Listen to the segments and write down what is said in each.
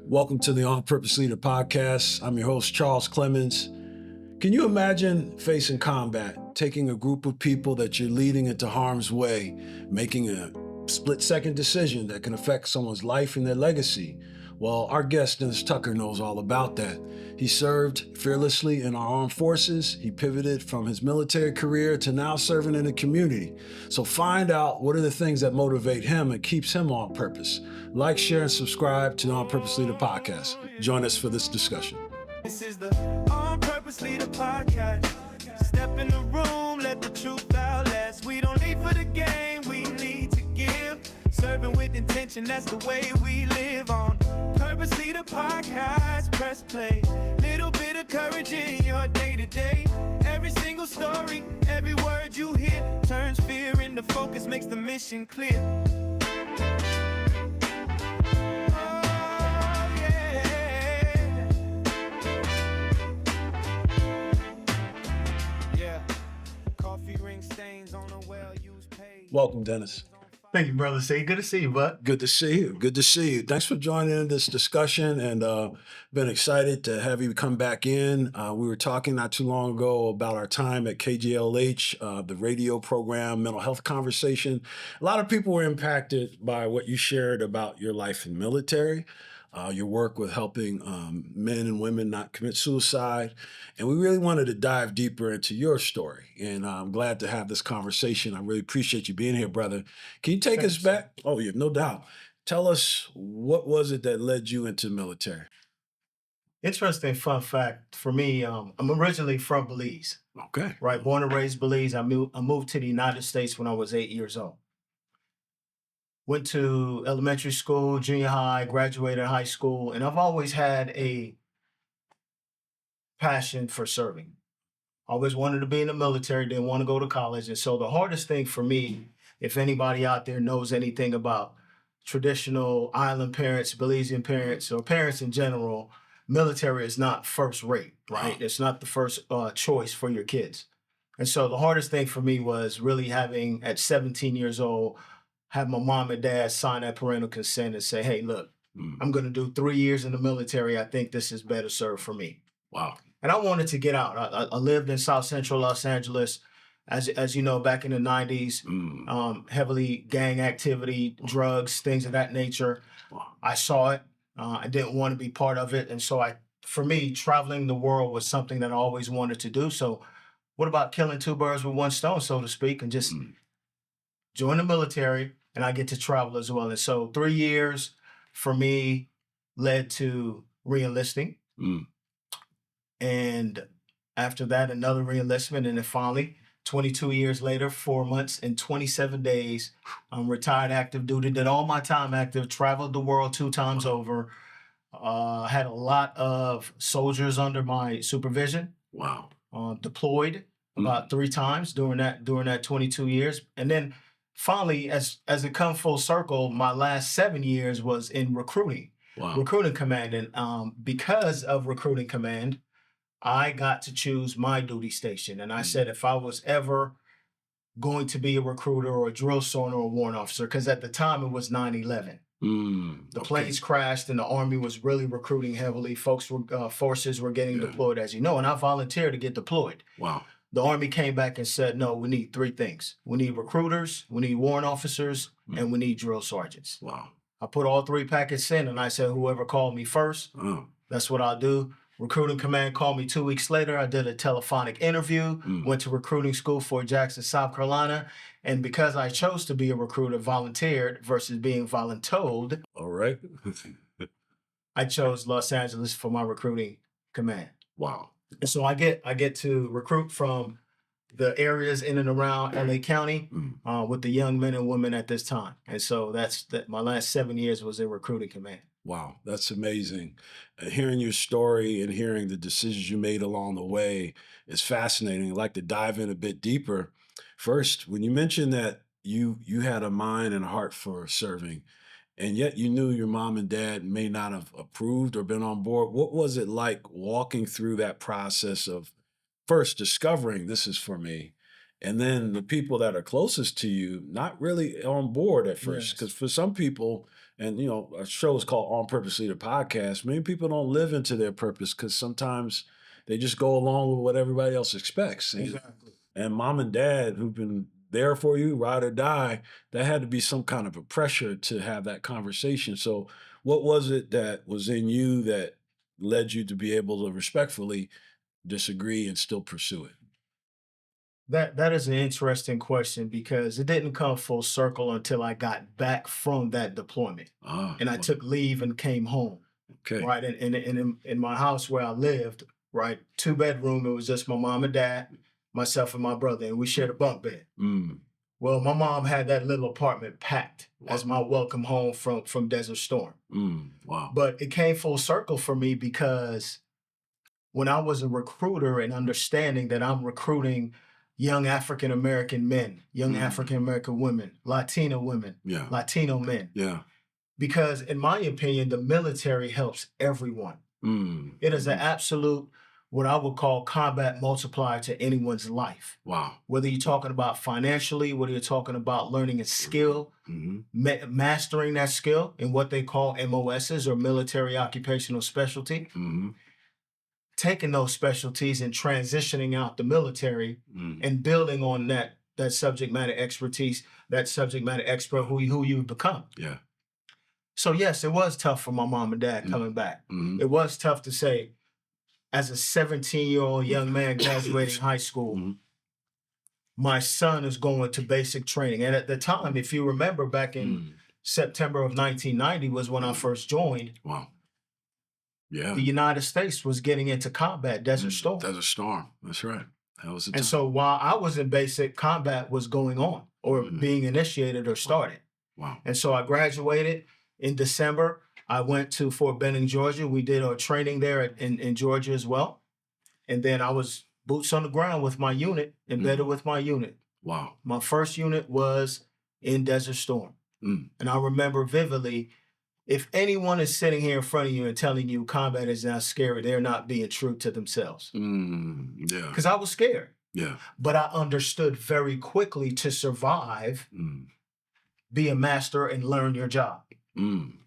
Welcome to the On Purpose Leader podcast. I'm your host, Charles Clemons. Can you imagine facing combat, taking a group of people that you're leading into harm's way, making a split-second decision that can affect someone's life and their legacy? Well, our guest, Dennis Tucker, knows all about that. He served fearlessly in our armed forces. He pivoted from his military career to now serving in the community. So find out what are the things that motivate him and keeps him on purpose. Like, share, and subscribe to the On Purpose Leader podcast. Join us for this discussion. This is the On Purpose Leader podcast. Step in the room, let the truth out last. We don't leave for the game, we need to give. Serving with intention, that's the way we live. On Purpose Leader podcast, press play. Little bit of courage in your day-to-day. Every single story, every word you hear turns fear into focus, makes the mission clear. Welcome, Dennis. Thank you, Brother C. Good to see you, bud. Good to see you. Good to see you. Thanks for joining in this discussion, and been excited to have you come back in. We were talking not too long ago about our time at KGLH, the radio program, Mental Health Conversation. A lot of people were impacted by what you shared about your life in the military, your work with helping men and women not commit suicide. And we really wanted to dive deeper into your story. And I'm glad to have this conversation. I really appreciate you being here, brother. Can you take us back? Oh, yeah, no doubt. Tell us, what was it that led you into the military? Interesting fun fact for me, I'm originally from Belize, Okay. right? Born and raised Belize. I moved to the United States when I was 8 years old. Went to elementary school, junior high, graduated high school, and I've always had a passion for serving. Always wanted to be in the military, didn't want to go to college. And so the hardest thing for me, if anybody out there knows anything about traditional island parents, Belizean parents, or parents in general, military is not first rate, right? It's not the first choice for your kids. And so the hardest thing for me was really having, at 17 years old, have my mom and dad sign that parental consent and say, hey, look, I'm going to do 3 years in the military. I think this is better served for me. Wow. And I wanted to get out. I lived in South Central Los Angeles, as you know, back in the 90s, heavily gang activity, drugs, things of that nature. Wow. I saw it. I didn't want to be part of it. And so for me, traveling the world was something that I always wanted to do. So what about killing two birds with one stone, so to speak, and just join the military, and I get to travel as well. And so 3 years for me led to re-enlisting. And after that, another re-enlistment. And then finally, 22 years later, 4 months and 27 days, I'm retired active duty, did all my time active, traveled the world 2 times over, had a lot of soldiers under my supervision. Wow. Deployed about 3 times during that 22 years. And then finally, as it come full circle, my last 7 years was in recruiting. Wow. Recruiting command. And because of recruiting command, I got to choose my duty station. And I said, if I was ever going to be a recruiter or a drill sergeant or a warrant officer, because at the time it was 9/11. The planes crashed and the Army was really recruiting heavily. Forces were getting deployed, as you know, and I volunteered to get deployed. Wow. The Army came back and said, no, we need 3 things. We need recruiters, we need warrant officers, and we need drill sergeants. Wow. I put all 3 packets in and I said, whoever called me first, that's what I'll do. Recruiting command called me 2 weeks later. I did a telephonic interview, went to recruiting school Fort Jackson, South Carolina. And because I chose to be a recruiter, volunteered versus being voluntold. All right. I chose Los Angeles for my recruiting command. Wow. And so I get to recruit from the areas in and around LA County with the young men and women at this time. And so my last 7 years was in recruiting command. Wow, that's amazing. Hearing your story and hearing the decisions you made along the way is fascinating. I'd like to dive in a bit deeper. First, when you mentioned that you had a mind and a heart for serving, and yet you knew your mom and dad may not have approved or been on board, what was it like walking through that process of first discovering this is for me, And then the people that are closest to you, not really on board at first. Because Yes. for some people, and our show is called On Purpose Leader Podcast, many people don't live into their purpose because sometimes they just go along with what everybody else expects. Exactly. And mom and dad who've been there for you, ride or die, that had to be some kind of a pressure to have that conversation. So what was it that was in you that led you to be able to respectfully disagree and still pursue it? That is an interesting question because it didn't come full circle until I got back from that deployment. And I Well, took leave and came home. okay. Right. And in my house where I lived, right, 2-bedroom, it was just my mom and dad, myself and my brother, and we shared a bunk bed. Mm, Well, my mom had that little apartment packed as wow. my welcome home from Desert Storm. Wow. But it came full circle for me because when I was a recruiter and understanding that I'm recruiting young African American men, young Mm, African American women, Latina women, yeah. Latino men, Yeah. because in my opinion, the military helps everyone. It is an Mhm. absolute, what I would call combat multiplier to anyone's life. Wow. Whether you're talking about financially, whether you're talking about learning a skill, Hmm. mastering that skill in what they call MOSs or military occupational specialty, Hmm. taking those specialties and transitioning out the military Mm, and building on that subject matter expertise, that subject matter expert who you've become. yeah. So yes, it was tough for my mom and dad Mm, coming back. hmm. It was tough to say, as a 17-year-old young man graduating high school, Hmm. my son is going to basic training. And at the time, if you remember, back in Mm, September of 1990 was when I first joined. wow. Yeah. The United States was getting into combat, Desert Storm. Desert Storm. That's right. That was the And time. so while I was in basic, combat was going on or Mhm. being initiated or started. Wow. And so I graduated in December. I went to Fort Benning, Georgia. We did our training there in Georgia as well. And then I was boots on the ground with my unit, embedded with my unit. Wow. My first unit was in Desert Storm. Mm, And I remember vividly, if anyone is sitting here in front of you and telling you combat is not scary, they're not being true to themselves. yeah. Because I was scared, Yeah. but I understood very quickly to survive, Mm, be a master, and learn your job.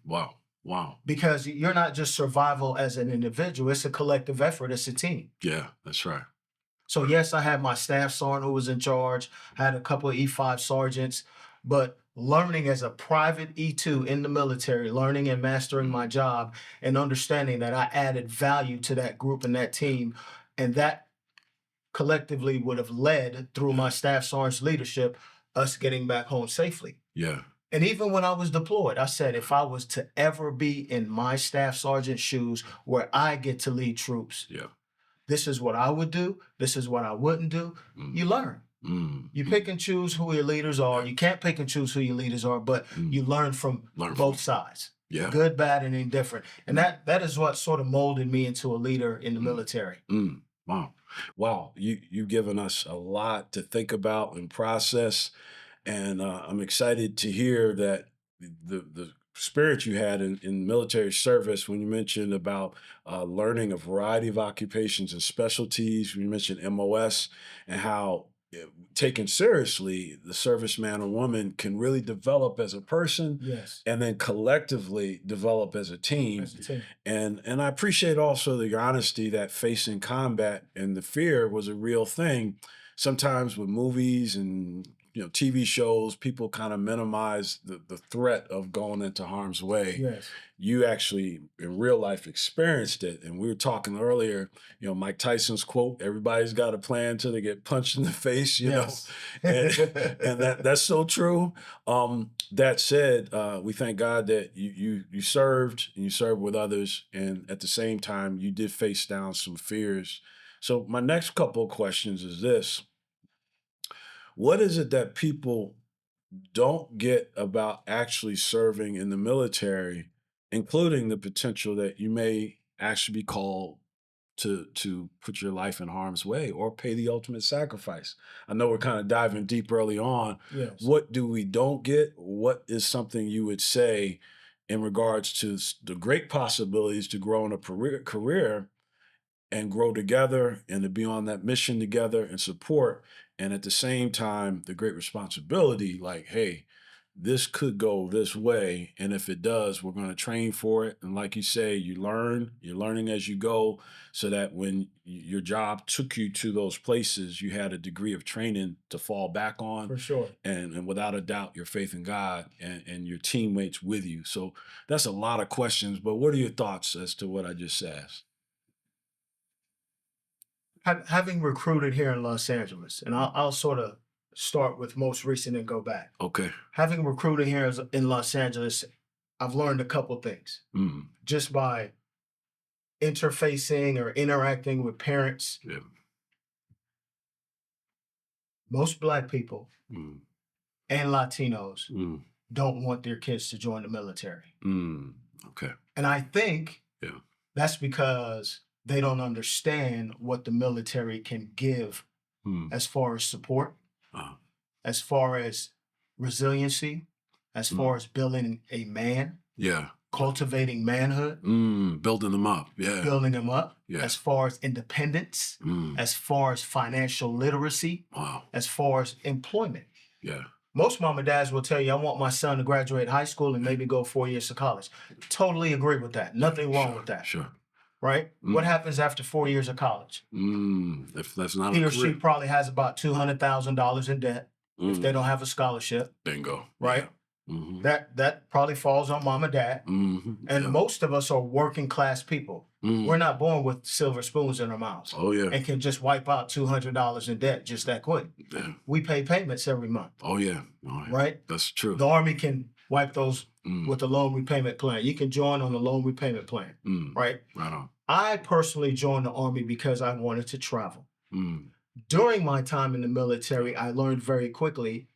wow. Wow. Because you're not just survival as an individual, it's a collective effort, it's a team. Yeah. That's right. So yes, I had my staff sergeant who was in charge, I had a couple of E5 sergeants, but learning as a private E2 in the military, learning and mastering my job and understanding that I added value to that group and that team, and that collectively would have led through my staff sergeant's leadership, us getting back home safely. Yeah. And even when I was deployed, I said, if I was to ever be in my staff sergeant's shoes where I get to lead troops, Yeah. this is what I would do. This is what I wouldn't do. Mm, You learn. You pick and choose who your leaders are. You can't pick and choose who your leaders are, but you learn from Learn both sides. Yeah. Good, bad, and indifferent. And that is what sort of molded me into a leader in the military. Wow. Wow. You've given us a lot to think about and process. And I'm excited to hear that the spirit you had in military service when you mentioned about learning a variety of occupations and specialties. When you mentioned MOS and how taken seriously, the serviceman or woman can really develop as a person Yes. and then collectively develop as a team. As a team. And I appreciate also your honesty that facing combat and the fear was a real thing. Sometimes with movies and TV shows, people kind of minimize the threat of going into harm's way. Yes. You actually in real life experienced it. And we were talking earlier, Mike Tyson's quote, everybody's got a plan till they get punched in the face, Yes. and that's so true. That said, we thank God that you served and you served with others. And at the same time, you did face down some fears. So my next couple of questions is this. What is it that people don't get about actually serving in the military, including the potential that you may actually be called to put your life in harm's way or pay the ultimate sacrifice? I know we're kind of diving deep early on. Yes. What do we don't get? What is something you would say in regards to the great possibilities to grow in a career and grow together and to be on that mission together and support and at the same time, the great responsibility, like, hey, this could go this way. And if it does, we're going to train for it. And like you say, you're learning as you go, so that when your job took you to those places, you had a degree of training to fall back on. For sure. And without a doubt, your faith in God and your teammates with you. So that's a lot of questions, but what are your thoughts as to what I just asked? Having recruited here in Los Angeles, and I'll sort of start with most recent and go back. Okay. Having recruited here in Los Angeles, I've learned a couple things Mm. just by interfacing or interacting with parents. Yeah. Most Black people Mm. and Latinos Mm. don't want their kids to join the military. Mm. Okay. And I think Yeah. that's because they don't understand what the military can give Mm. as far as support, Uh, as far as resiliency, as far as building a man, yeah. cultivating manhood, Building them up. Yeah. building them up, Yeah. as far as independence, Mm. as far as financial literacy, Wow. as far as employment. Yeah. Most mom and dads will tell you, I want my son to graduate high school and maybe go 4 years to college. Totally agree with that. Nothing wrong Sure, with that, Sure. right? What happens after 4 years of college? If that's not He a or she career. probably has about $200,000 in debt if they don't have a scholarship, Bingo. right? Yeah. Mm-hmm. That probably falls on mom and dad. Mm-hmm. And Yeah. most of us are working class people. Mm. We're not born with silver spoons in our mouths Oh yeah. and can just wipe out $200 in debt just that quick. Yeah. We pay payments every month, Oh yeah. Oh, yeah. right? That's true. The Army can wipe those Mm. with the loan repayment plan. You can join on the loan repayment plan, Mm. right? Right on. I personally joined the Army because I wanted to travel. Mm. During my time in the military, I learned very quickly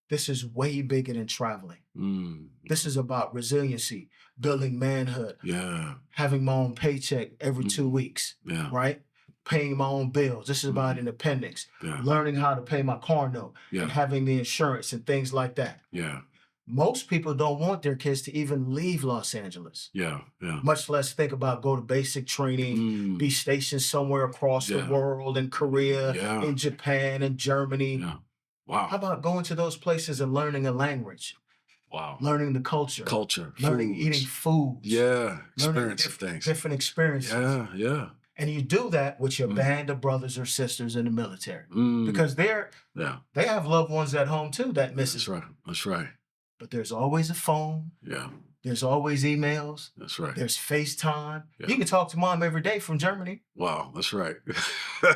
this is way bigger than traveling. Mm. This is about resiliency, building manhood, Yeah. having my own paycheck every 2 weeks, Yeah. right? Paying my own bills. This is about independence, Yeah. learning how to pay my car note, Yeah. and having the insurance and things like that. Yeah. Most people don't want their kids to even leave Los Angeles, Yeah. Yeah. much less think about go to basic training, Mm. be stationed somewhere across Yeah. the world, in Korea, Yeah. in Japan, in Germany. Yeah. Wow. How about going to those places and learning a language, Wow. learning the culture, Culture. learning foods. eating foods, Yeah. learning Experience of things. different experiences. Yeah. Yeah. And you do that with your Mm. band of brothers or sisters in the military Mm. because Yeah. they have loved ones at home too that miss That's it. right. That's right. But there's always a phone. Yeah. There's always emails. That's right. There's FaceTime. Yeah. You can talk to mom every day from Germany. Wow. That's right.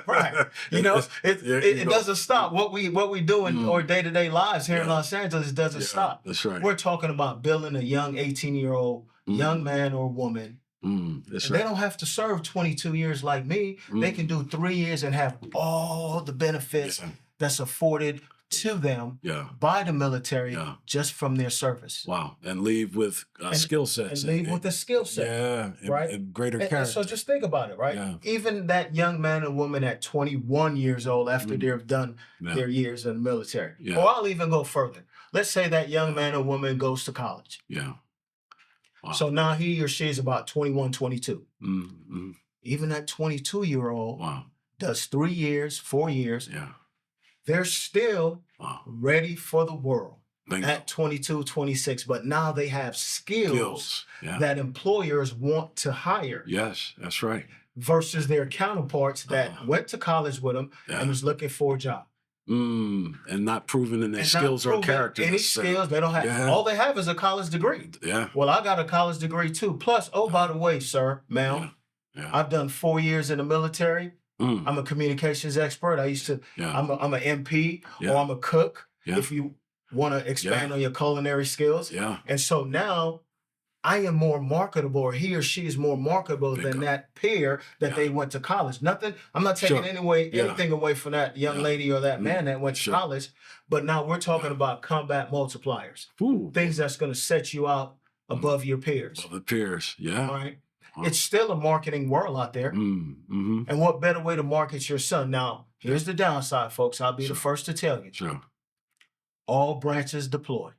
Right. You know, it go. doesn't stop. What we do in Mm. our day-to-day lives here in Yeah. Los Angeles doesn't Yeah, stop. That's right. We're talking about building a young 18-year-old young man or woman. That's And they right. don't have to serve 22 years like me. They can do 3 years and have all the benefits Yeah. that's afforded to them Yeah. by the military Yeah. just from their service. Wow. And leave with skill sets. And leave with a skill set. Yeah. right? And greater And character. so just think about it, right? Yeah. Even that young man and woman at 21 years old after they've done Yeah. their years in the military. Yeah. Or I'll even go further. Let's say that young man or woman goes to college. Yeah. Wow. So now he or she is about 21, 22. Mm-hmm. Even that 22-year-old Wow. does 3 years, 4 years. Yeah. They're still Wow. ready for the world Bingo. at 22, 26. But now they have skills Yeah. that employers want to hire Yes. That's right. versus their counterparts that Uh-huh. went to college with them Yeah. and was looking for a job. And not proving in their And not skills or proving character. Any necessarily. skills they don't have. Yeah. All they have is a college degree. Yeah. Well, I got a college degree too. Plus, oh, by the way, sir, ma'am, Yeah. I've done 4 years in the military. Mm. I'm a communications expert. I used to, Yeah. I'm an MP Yeah. or I'm a cook Yeah. if you want to expand Yeah. on your culinary skills. Yeah. And so now I am more marketable, or he or she is more marketable than Bingo. that peer that Yeah. they went to college. Nothing, I'm not taking Sure. anything Yeah. away from that young Yeah. lady or that Mm. man that went to Sure. college. But now we're talking Yeah. about combat multipliers, Ooh. things that's going to set you out above your peers. Well, the peers. Yeah. All right. Wow. It's still a marketing world out there. Mm-hmm. And what better way to market your son? Now, here's the downside, folks. I'll be Sure. the first to tell you. Sure. All branches deploy,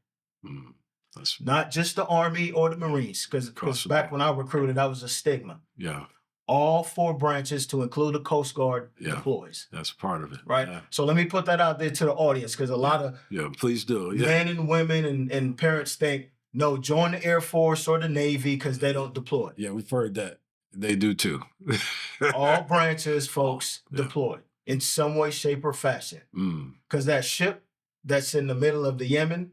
Mm. That's not just the Army or the Marines, Across because the back board. when I recruited, that was a stigma. yeah. all 4 branches to include the Coast Guard Yeah. deploys. That's part of it. Right. Yeah. So let me put that out there to the audience, because a lot of Yeah, please do. Yeah. men and women and parents think, no, join the Air Force or the Navy because they don't deploy. Yeah, we've heard that. They do too. All branches, folks, Yeah. deploy in some way, shape, or fashion. Mm, Because that ship that's in the middle of the Yemen,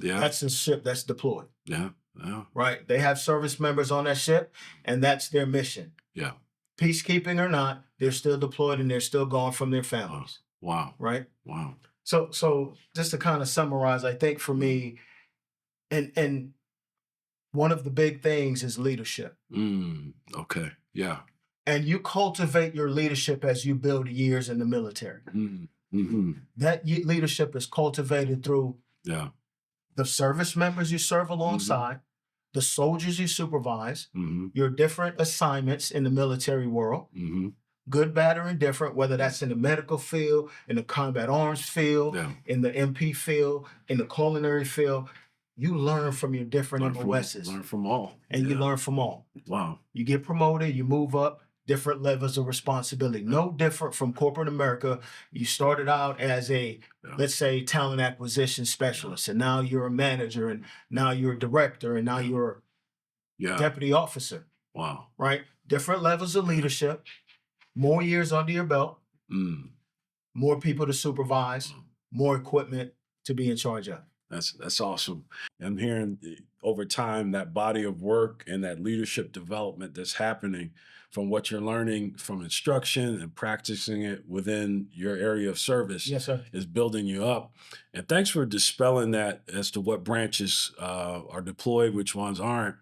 yeah. that's a ship that's deployed. Yeah. Yeah. Right? They have service members on that ship, and that's their mission. Yeah. Peacekeeping or not, they're still deployed and they're still gone from their families. Wow. Right? Wow. So just to kind of summarize, I think for me, and one of the big things is leadership. Okay. Yeah. And you cultivate your leadership as you build years in the military. Mm-hmm. That leadership is cultivated through Yeah. the service members you serve alongside, the soldiers you supervise, Mm-hmm. your different assignments in the military world, Mm-hmm. good, bad, or indifferent, whether that's in the medical field, in the combat arms field, Yeah. in the MP field, in the culinary field. You learn from your different Learn MOSs, from all. and you Yeah. learn from all. Wow. You get promoted, you move up, different levels of responsibility. No different from corporate America. You started out as a, Yeah. let's say, talent acquisition specialist, and now you're a manager, and now you're a director, and now you're Yeah. a deputy officer, Wow. right? Different levels of leadership, more years under your belt, more people to supervise, more equipment to be in charge of. That's awesome. I'm hearing over time that body of work and that leadership development that's happening from what you're learning from instruction and practicing it within your area of service Yes, sir. is building you up. And thanks for dispelling that as to what branches are deployed, which ones aren't.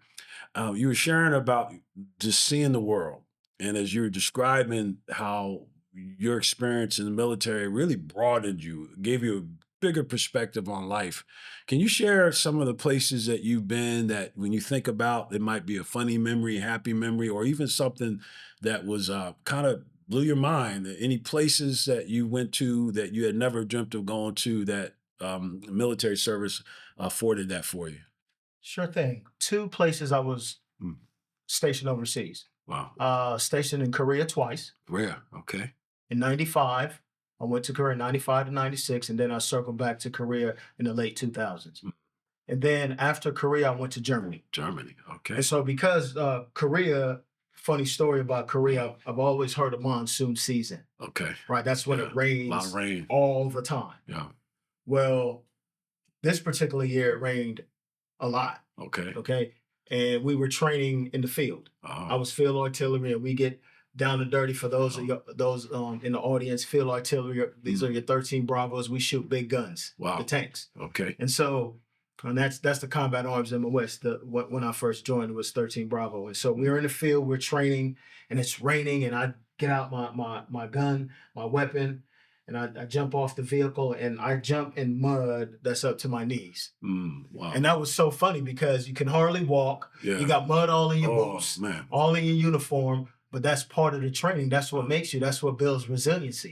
You were sharing about just seeing the world. And as you were describing how your experience in the military really broadened you, gave you a bigger perspective on life. Can you share some of the places that you've been that when you think about, it might be a funny memory, happy memory, or even something that was kind of blew your mind? Any places that you went to that you had never dreamt of going to that military service afforded that for you? Sure thing. 2 places I was Mm. stationed overseas. Wow. Stationed in Korea twice. Where? Okay. In 95, I went to Korea 95 to 96, and then I circled back to Korea in the late 2000s. Mm. And then after Korea, I went to Germany. Germany. Okay. And so because Korea, funny story about Korea, I've always heard of monsoon season, Okay. right? That's when Yeah. it A lot rains of rain. all the time. Yeah. Well, this particular year, it rained a lot, Okay. okay? And we were training in the field. I was field artillery, and we get down and dirty for those of those in the audience. Field artillery, these are your 13 Bravos. We shoot big guns, Wow. the tanks. Okay. And so, and that's the combat arms in the West. When I first joined, it was 13 Bravo. And so we're in the field, we're training, and it's raining, and I get out my gun, my weapon, and I jump off the vehicle, and I jump in mud that's up to my knees. Wow. And that was so funny because you can hardly walk. Yeah. You got mud all in your Oh, boots, man. all in your uniform. But that's part of the training. That's what makes you. That's what builds resiliency.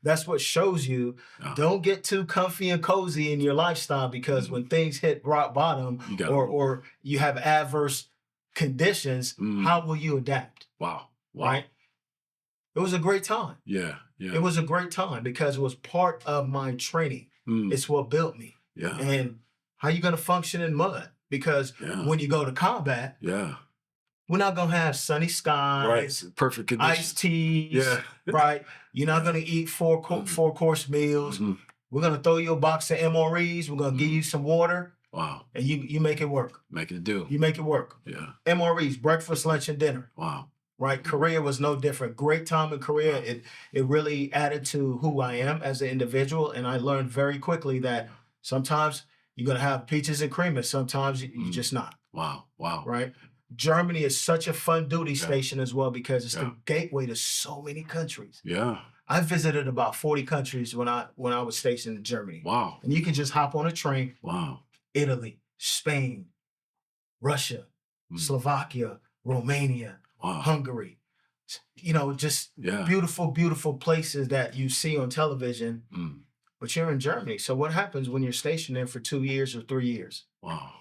That's what shows you. Yeah. Don't get too comfy and cozy in your lifestyle, because when things hit rock bottom, You gotta or you have adverse conditions, how will you adapt? Wow. Right? It was a great time. Yeah. Yeah. It was a great time because it was part of my training. It's what built me. Yeah. And how you going to function in mud? Because Yeah. when you go to combat, Yeah. we're not going to have sunny skies, Right. Perfect conditions. iced teas, Yeah. right? You're not going to eat four course meals. Mhm. We're going to throw you a box of MREs. We're going to give you some water, Wow. and you make it work. Making it do. You make it work. Yeah. MREs, breakfast, lunch, and dinner, Wow. right? Korea was no different. Great time in Korea. It really added to who I am as an individual, and I learned very quickly that sometimes you're going to have peaches and cream, and sometimes you're just not, Wow. Wow. right? Germany is such a fun duty Yeah. station as well because it's Yeah. the gateway to so many countries. Yeah. I visited about 40 countries when I was stationed in Germany. Wow. And you can just hop on a train, Wow. Italy, Spain, Russia, Slovakia, Romania, Wow. Hungary. You know, just Yeah. beautiful, beautiful places that you see on television, but you're in Germany. So what happens when you're stationed there for 2 years or 3 years? Wow.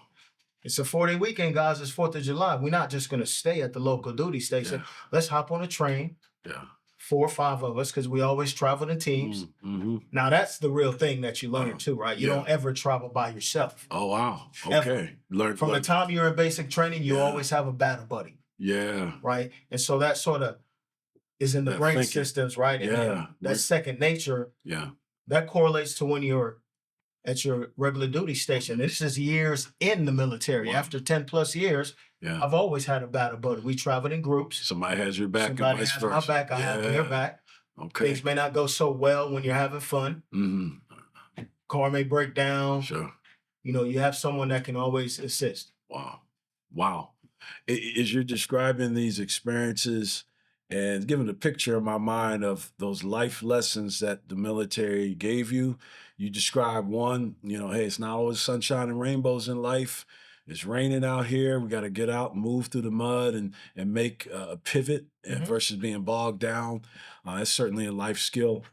It's a 4-day weekend, guys. It's 4th of July. We're not just going to stay at the local duty station. Yeah. Let's hop on a train, Yeah. 4 or 5 of us, because we always travel in teams. Mm-hmm. Now, that's the real thing that you learn too, right? You Yeah. don't ever travel by yourself. Oh, wow. Ever. Okay. Learn From the time you're in basic training, you Yeah. always have a battle buddy, Yeah. right? And so that sort of is in the That brain thinking. systems, right? And Yeah. that second nature, Yeah. that correlates to when you're at your regular duty station. This is years in the military. Wow. After 10 plus years, Yeah. I've always had a battle buddy. We traveled in groups. Somebody has your back Somebody and vice has versa. my back, I have their Yeah. back. Okay. Things may not go so well when you're having fun. Mm-hmm. Car may break down. Sure. You know, you have someone that can always assist. Wow. Wow. As you're describing these experiences and giving a picture in my mind of those life lessons that the military gave you, you describe one, hey, it's not always sunshine and rainbows in life. It's raining out here. We got to get out and move through the mud and make a pivot versus being bogged down. That's certainly a life skill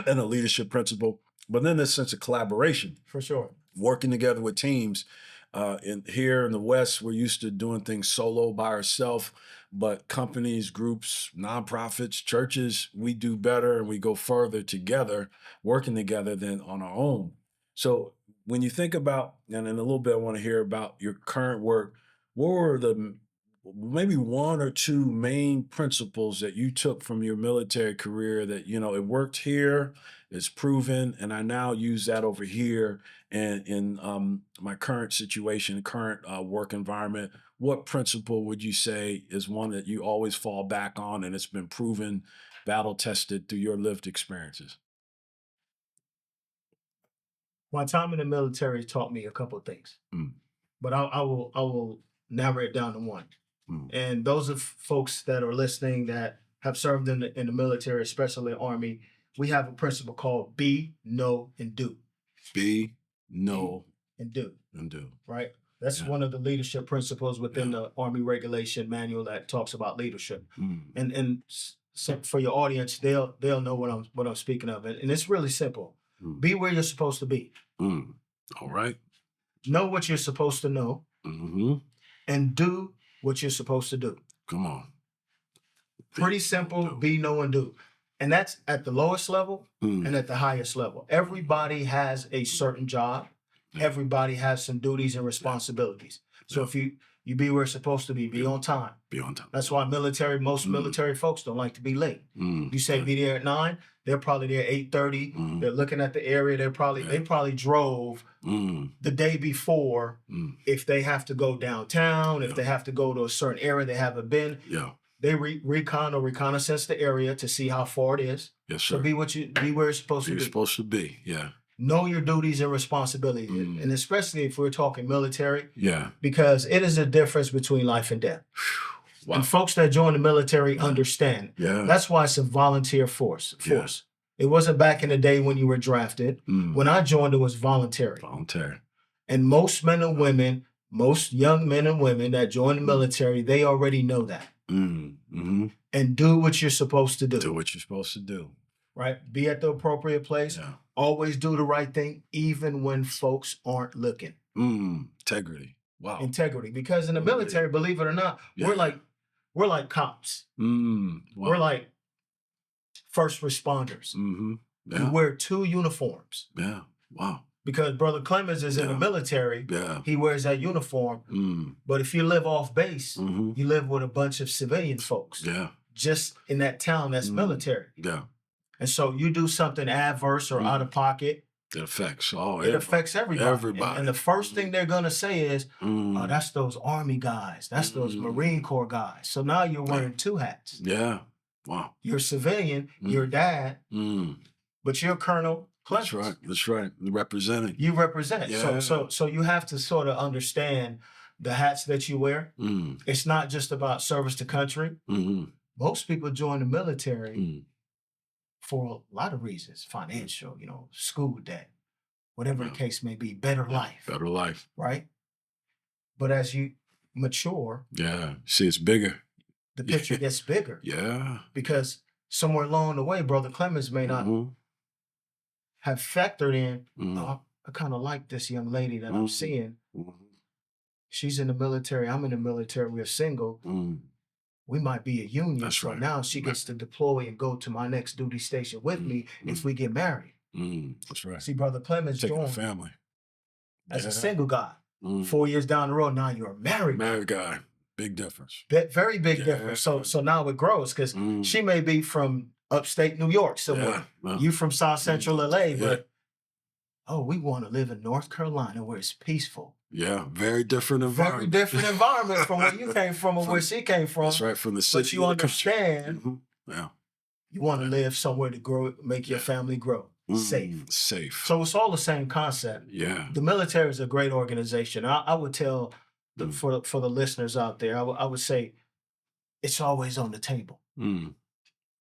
and a leadership principle. But then this sense of collaboration, For sure. working together with teams. Here in the West, we're used to doing things solo by ourselves, but companies, groups, nonprofits, churches, we do better and we go further together, working together than on our own. So when you think about, and in a little bit, I want to hear about your current work, what were the maybe 1 or 2 main principles that you took from your military career that, it worked here, it's proven, and I now use that over here and in my current situation, current work environment? What principle would you say is one that you always fall back on and it's been proven, battle tested through your lived experiences? My time in the military taught me a couple of things, Mm, but I will narrow it down to one. mm, And those of folks that are listening that have served in the military, especially the Army, we have a principle called be, know, and do. Be, know, And do, and do. right? That's Yeah. one of the leadership principles within the Army regulation manual that talks about leadership. Mm, And so for your audience, they'll know what I'm speaking of. And it's really simple. mm, Be where you're supposed to be. mm. All right. Know what you're supposed to know, Mm-hmm. and do what you're supposed to do. Come on. Be, Pretty simple, do. be, know, and do. And that's at the lowest level Mm, and at the highest level. Everybody has a certain job. Yeah. Everybody has some duties and responsibilities. So Yeah. if you be where you're supposed to be on time. Be on time. That's why most military folks don't like to be late. Mm, You say yeah. be there at 9, they're probably there at 8:30. Mm, They're looking at the area. They probably drove mm, the day before. mm. If they have to go downtown, if Yeah. they have to go to a certain area they haven't been, Yeah. they recon or reconnaissance the area to see how far it is. Yes, So sir. be where you're supposed You're to be. supposed to be. Yeah. Know your duties and responsibilities, Mm. and especially if we're talking military, Yeah. because it is a difference between life and death. Wow. And folks that join the military understand. Yeah. That's why it's a volunteer force. Yeah. It wasn't back in the day when you were drafted. Mm. When I joined, it was voluntary. Voluntary. And most men and women, most young men and women that join the military, they already know that. Mm. Mm-hmm. And do what you're supposed to do. Do what you're supposed to do. Right? Be at the appropriate place. Yeah. Always do the right thing, even when folks aren't looking. Integrity. Wow. Integrity. Because in the military, believe it or not, Yeah. we're like cops. Wow. We're like first responders. Mm-hmm. We Yeah. wear 2 uniforms. Yeah. Wow. Because Brother Clemons is in the Yeah. military, Yeah. he wears that uniform. Mm. But if you live off base, Mm-hmm. you live with a bunch of civilian folks Yeah. just in that town that's Mm. military. Yeah. And so you do something adverse or out of pocket, It affects all. it affects everybody. Everybody. And the first thing they're going to say is, Mm. oh, that's those Army guys. That's those Mm. Marine Corps guys. So now you're wearing 2 hats. Yeah. Wow. You're a civilian, Mm. you're dad, Mm. but you're Colonel Clemons. That's right. That's right. Representing. You represent. Yeah. So you have to sort of understand the hats that you wear. Mm. It's not just about service to country. Mm-hmm. Most people join the military Mm. for a lot of reasons, financial, school debt, whatever Yeah. the case may be, better life, Better life. right? But as you mature, Yeah. See, it's bigger. the picture gets bigger Yeah. because somewhere along the way, Brother Clemens may not Mhm. have factored in, Mhm. oh, I kind of like this young lady that I'm Mhm. seeing. Mhm. She's in the military. I'm in the military. We're single. We might be a union. That's so right. now she gets to deploy and go to my next duty station with me if we get married. That's right. See, Brother Clemons Taking a joined family. as a Yeah. single guy. 4 years down the road, now you're a married guy. Married guy. Big difference. Very big difference. So now it grows because she may be from upstate New York somewhere. You from South Central LA, but we want to live in North Carolina where it's peaceful. Yeah, very different environment. Very different environment from where you came from or where she came from. That's right, from the city. But you understand, Yeah. you want to live somewhere to grow, make your family grow. Safe. Safe. So it's all the same concept. Yeah. The military is a great organization. I would tell for the listeners out there, I would say it's always on the table.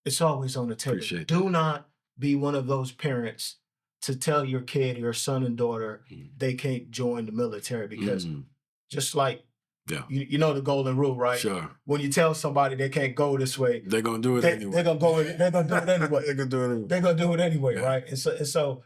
It's always on the table. Appreciate Do not be one of those parents to tell your kid, your son and daughter, they can't join the military because just like you know the golden rule, right? Sure. When you tell somebody they can't go this way, they're gonna do it anyway. They're gonna do it anyway. They're gonna do it anyway. They're gonna do it anyway, right? And so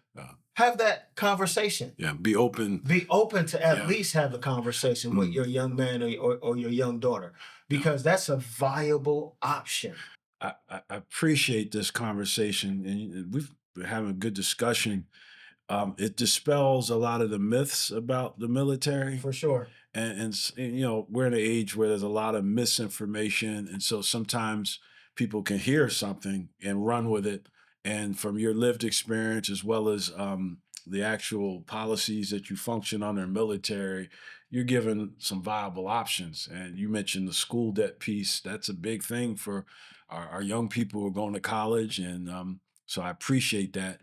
have that conversation. Yeah. Be open. Be open to at least have a conversation with your young man or your young daughter, because that's a viable option. I appreciate this conversation, and we've been having a good discussion. It dispels a lot of the myths about the military. For sure. And you know, we're in an age where there's a lot of misinformation, and so sometimes people can hear something and run with it. And from your lived experience, as well as the actual policies that you function under military, you're given some viable options. And you mentioned the school debt piece. That's a big thing for our young people who are going to college. And so I appreciate that.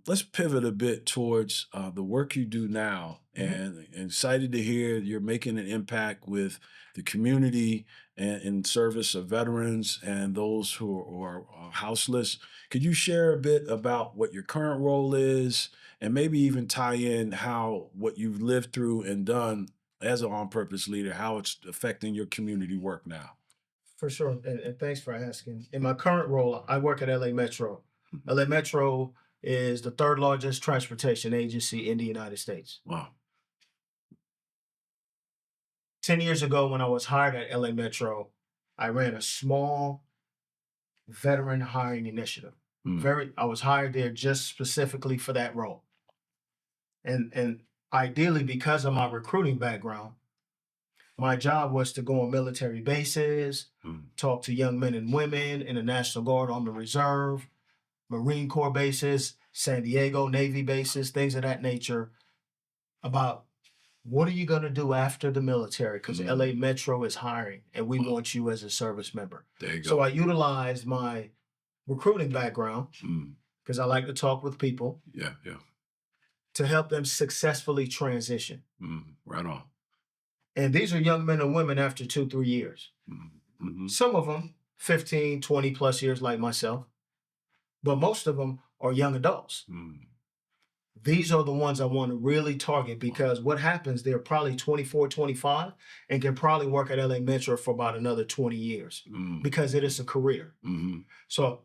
Let's pivot a bit towards the work you do now, and excited to hear you're making an impact with the community and in service of veterans and those who are houseless. Could you share a bit about what your current role is, and maybe even tie in how what you've lived through and done as an on-purpose leader, how it's affecting your community work now? For sure, and thanks for asking. In my current role, I work at LA Metro. LA Metro is the third largest transportation agency in the United States. Wow. 10 years ago, when I was hired at LA Metro, I ran a small veteran hiring initiative. I was hired there just specifically for that role. And ideally, because of my recruiting background, my job was to go on military bases, talk to young men and women in the National Guard, Army Reserve, Marine Corps bases, San Diego Navy bases, things of that nature, about what are you going to do after the military? Because LA Metro is hiring and we want you as a service member. There you go. So I utilized my recruiting background, because I like to talk with people, to help them successfully transition. Right on. And these are young men and women after 2-3 years. Some of them 15, 20 plus years like myself, but most of them are young adults. These are the ones I want to really target, because what happens, they're probably 24, 25 and can probably work at LA Metro for about another 20 years because it is a career. So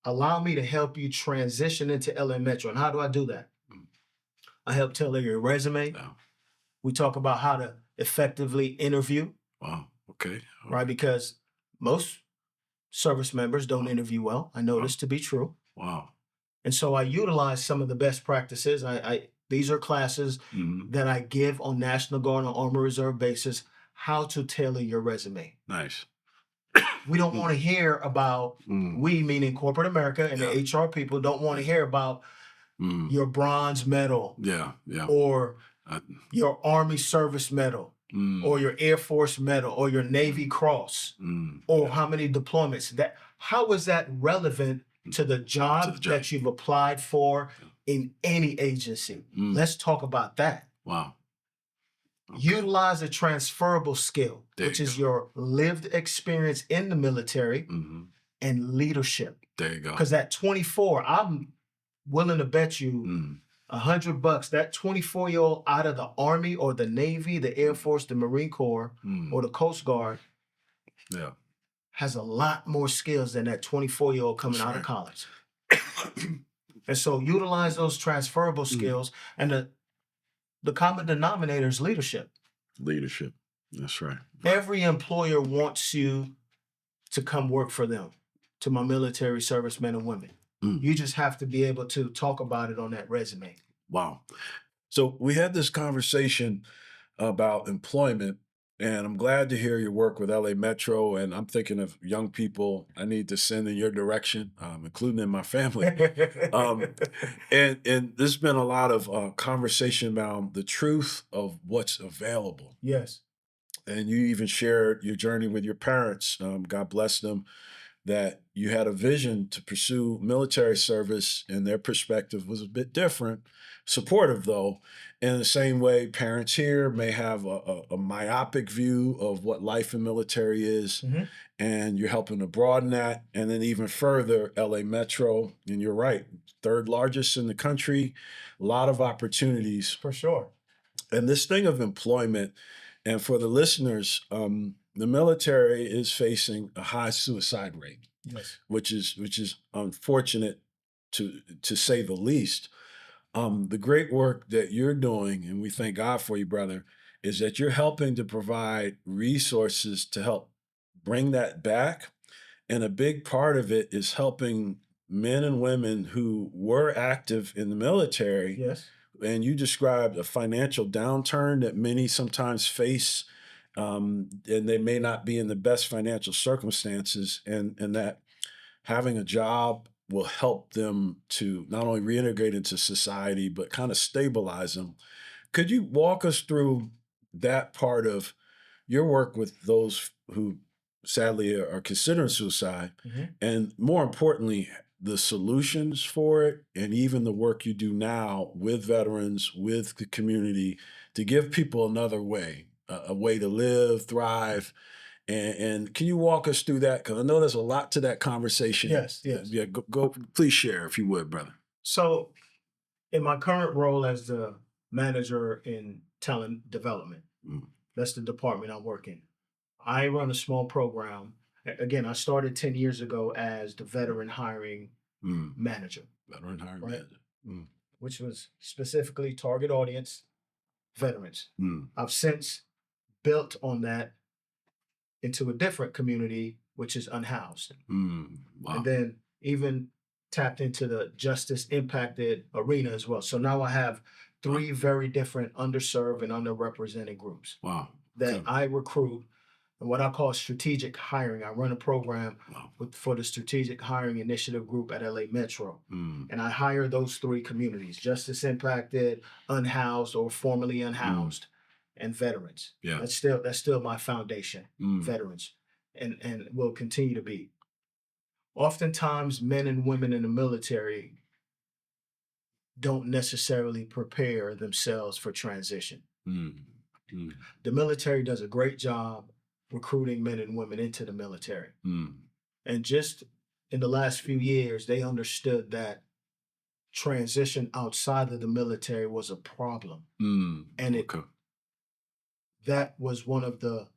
allow me to help you transition into LA Metro. And how do I do that? I help tailor your resume. We talk about how to effectively interview. Wow. Okay. Right? Because most service members don't interview well. I know this to be true. Wow. And so I utilize some of the best practices. These are classes that I give on National Guard and Army Reserve basis, how to tailor your resume. Nice. We don't want to hear about, we meaning corporate America and the HR people don't want to hear about your bronze medal or your Army service medal or your Air Force medal or your Navy Cross or how many deployments. How is that relevant to the job that you've applied for in any agency? Let's talk about that. Wow. Okay. Utilize a transferable skill, which is your lived experience in the military and leadership. There you go. Because at 24, I'm willing to bet you $100 that 24-year-old out of the Army or the Navy, the Air Force, the Marine Corps, or the Coast Guard has a lot more skills than that 24-year-old coming out of college. And so utilize those transferable skills, and the common denominator is leadership. Leadership. That's right. Every employer wants you to come work for them, to my military servicemen and women. Mm. You just have to be able to talk about it on that resume. Wow. So we had this conversation about employment, and I'm glad to hear your work with LA Metro. And I'm thinking of young people I need to send in your direction, including in my family. And there's been a lot of conversation about the truth of what's available. Yes. And you even shared your journey with your parents. God bless them, that you had a vision to pursue military service, and their perspective was a bit different. Supportive, though, in the same way parents here may have a myopic view of what life in military is, Mhm. and you're helping to broaden that. And then even further, LA Metro, and you're right, third largest in the country, a lot of opportunities. For sure. And this thing of employment, and for the listeners, the military is facing a high suicide rate, Yes. which is unfortunate to say the least. The great work that you're doing, and we thank God for you, brother, is that you're helping to provide resources to help bring that back. And a big part of it is helping men and women who were active in the military. Yes. And you described a financial downturn that many sometimes face, and they may not be in the best financial circumstances, and that having a job will help them to not only reintegrate into society, but kind of stabilize them. Could you walk us through that part of your work with those who sadly are considering suicide, Mhm. and more importantly, the solutions for it, and even the work you do now with veterans, with the community, to give people another way, a way to live, thrive. And can you walk us through that? Because I know there's a lot to that conversation. Yes, yes. Yeah, go, please share if you would, brother. So, in my current role as the manager in talent development, Mm. that's the department I work in. I run a small program. Again, I started 10 years ago as the veteran hiring Mm. manager, Veteran hiring Right. manager. Mm. which was specifically target audience veterans. Mm. I've since built on that into a different community, which is unhoused. Mm. Wow. And then even tapped into the justice impacted arena as well. So now I have three very different underserved and underrepresented groups Wow. that Okay. I recruit and what I call strategic hiring. I run a program Wow. for the strategic hiring initiative group at LA Metro. Mm. And I hire those three communities: justice impacted, unhoused or formerly unhoused, and veterans. Yeah. That's still my foundation, Mm. veterans, and will continue to be. Oftentimes men and women in the military don't necessarily prepare themselves for transition. Mm. Mm. The military does a great job recruiting men and women into the military. Mm. And just in the last few years, they understood that transition outside of the military was a problem. Mm. And Okay. that was one of the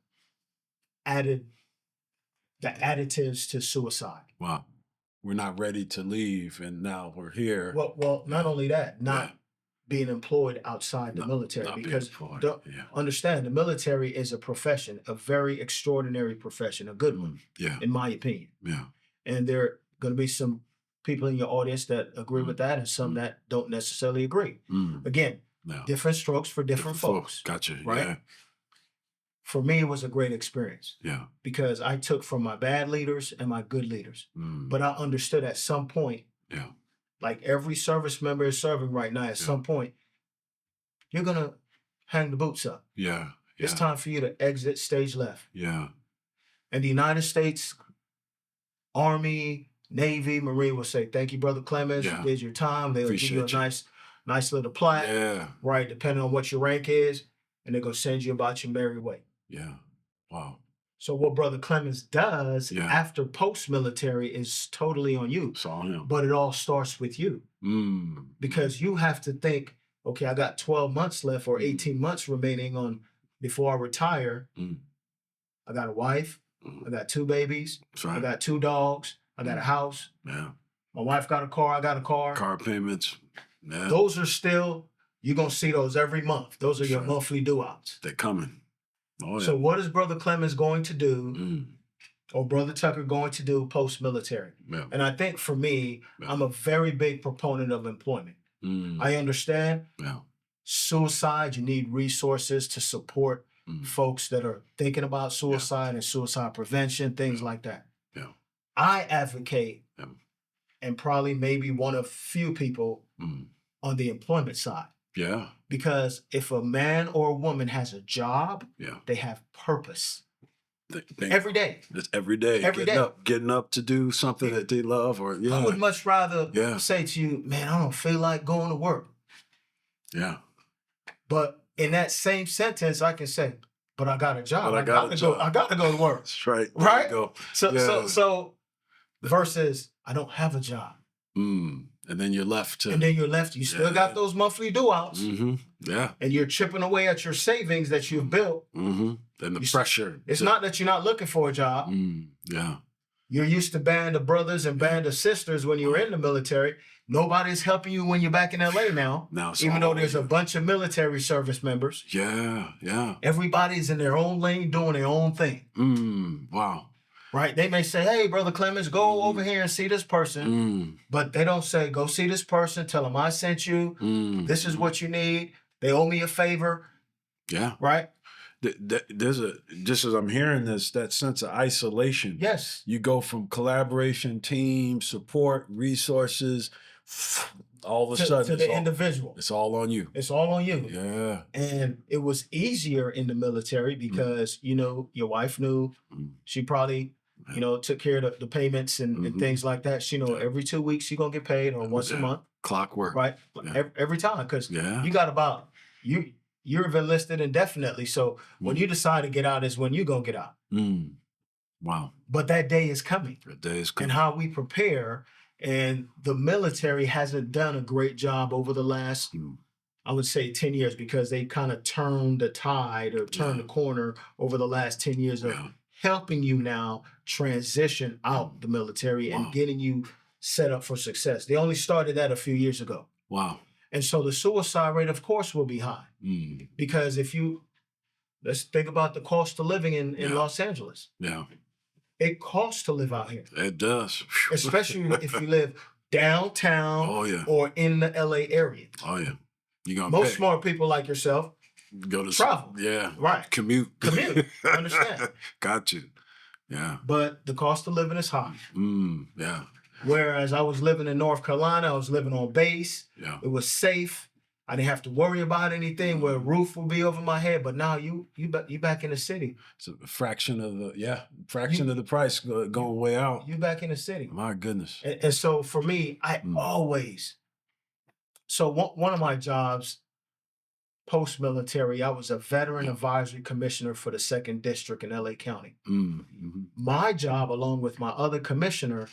additives to suicide. Wow. We're not ready to leave, and now we're here. Well, not only that, not Yeah. being employed outside the military, Not being because employed. don't Yeah. understand, the military is a profession, a very extraordinary profession, a good one, Yeah. in my opinion. Yeah. And there are going to be some people in your audience that agree with that, and some that don't necessarily agree. Mm. Again, Yeah. different strokes for different folks. Gotcha. right? Yeah. For me, it was a great experience Yeah. because I took from my bad leaders and my good leaders. Mm. But I understood at some point, Yeah. like every service member is serving right now, at some point, you're going to hang the boots up. Yeah. It's Yeah. time for you to exit stage left. Yeah. And the United States Army, Navy, Marine will say, "Thank you, Brother Clemons. Yeah. You did your time." They'll give you a Appreciate you. nice little plaque, Yeah. right? Depending on what your rank is, and they're gonna send you about your merry way. Yeah. Wow. So what Brother Clemons does Yeah. after post-military is totally on you, Saw him. but it all starts with you Mm. because you have to think, okay, I got 12 months left or 18 months remaining on before I retire. Mm. I got a wife, I got 2 babies, That's I right. got 2 dogs, I got a house. Yeah. My wife got a car, I got a car. Car payments. Yeah. Those are still, you're going to see those every month. Those are your Sure. monthly due outs. They're coming. Oh, So yeah. what is Brother Clemens going to do, Mm. or Brother Tucker going to do post-military? Yeah. And I think for me, Yeah. I'm a very big proponent of employment. Mm. I understand Yeah. suicide, you need resources to support Mm. folks that are thinking about suicide and suicide prevention, things like that. Yeah. I advocate, Yeah. and probably maybe one of few people Mm. on the employment side. Yeah. Because if a man or a woman has a job, Yeah. they have purpose Think every day. it's every day. Every getting day. getting up to do something that they love, or I would much rather Yeah. say to you, man, I don't feel like going to work. Yeah. But in that same sentence, I can say, but I got a job. But I got a job. I gotta go to work. That's right. There Right? you go. So Yeah. so versus I don't have a job. And then you're left to. And then you're left, you still got those monthly due outs. Mm-hmm. Yeah. And you're chipping away at your savings that you've built. Mm-hmm. And the pressure. It's not that you're not looking for a job. Yeah. You're used to band of brothers and band of sisters when you were in the military. Nobody's helping you when you're back in LA now. Now it's even though all there's a you. bunch of military service members. Yeah. Yeah. Everybody's in their own lane doing their own thing. Wow. Right? They may say, hey, Brother Clemens, go over here and see this person. But they don't say, go see this person. Tell them I sent you. This is what you need. They owe me a favor. Yeah. Right? There's just as I'm hearing this, that sense of isolation. Yes. You go from collaboration, team, support, resources, all of a sudden to the individual. It's all on you. It's all on you. Yeah. And it was easier in the military because, you know, your wife knew. She probably, you know, took care of the payments and things like that. She know every 2 weeks you're going to get paid, or once a month. Clockwork. Right? Yeah. Every time. Because Yeah. you got about, you're enlisted indefinitely. So when you decide to get out is when you're going to get out. Wow. But that day is coming. The day is coming. And how we prepare. And the military hasn't done a great job over the last, I would say, 10 years, because they kind of turned the tide or turned the corner over the last 10 years of helping you now transition out the military and getting you set up for success. They only started that a few years ago. Wow. And so the suicide rate, of course, will be high. Because let's think about the cost of living in Los Angeles. Yeah. It costs to live out here. It does. Especially if you live downtown or in the LA area. Oh, yeah. You're gonna Most smart people like yourself go to travel. Yeah. Right. Commute. Understand. Got you. Yeah. But the cost of living is high. Yeah. Whereas I was living in North Carolina, I was living on base. Yeah. It was safe. I didn't have to worry about anything where a roof will be over my head. But now you back in the city. It's a fraction of the price going way out. You back in the city. My goodness. And so for me, I always. So one of my jobs post-military, I was a veteran advisory commissioner for the 2nd District in LA County. My job, along with my other commissioner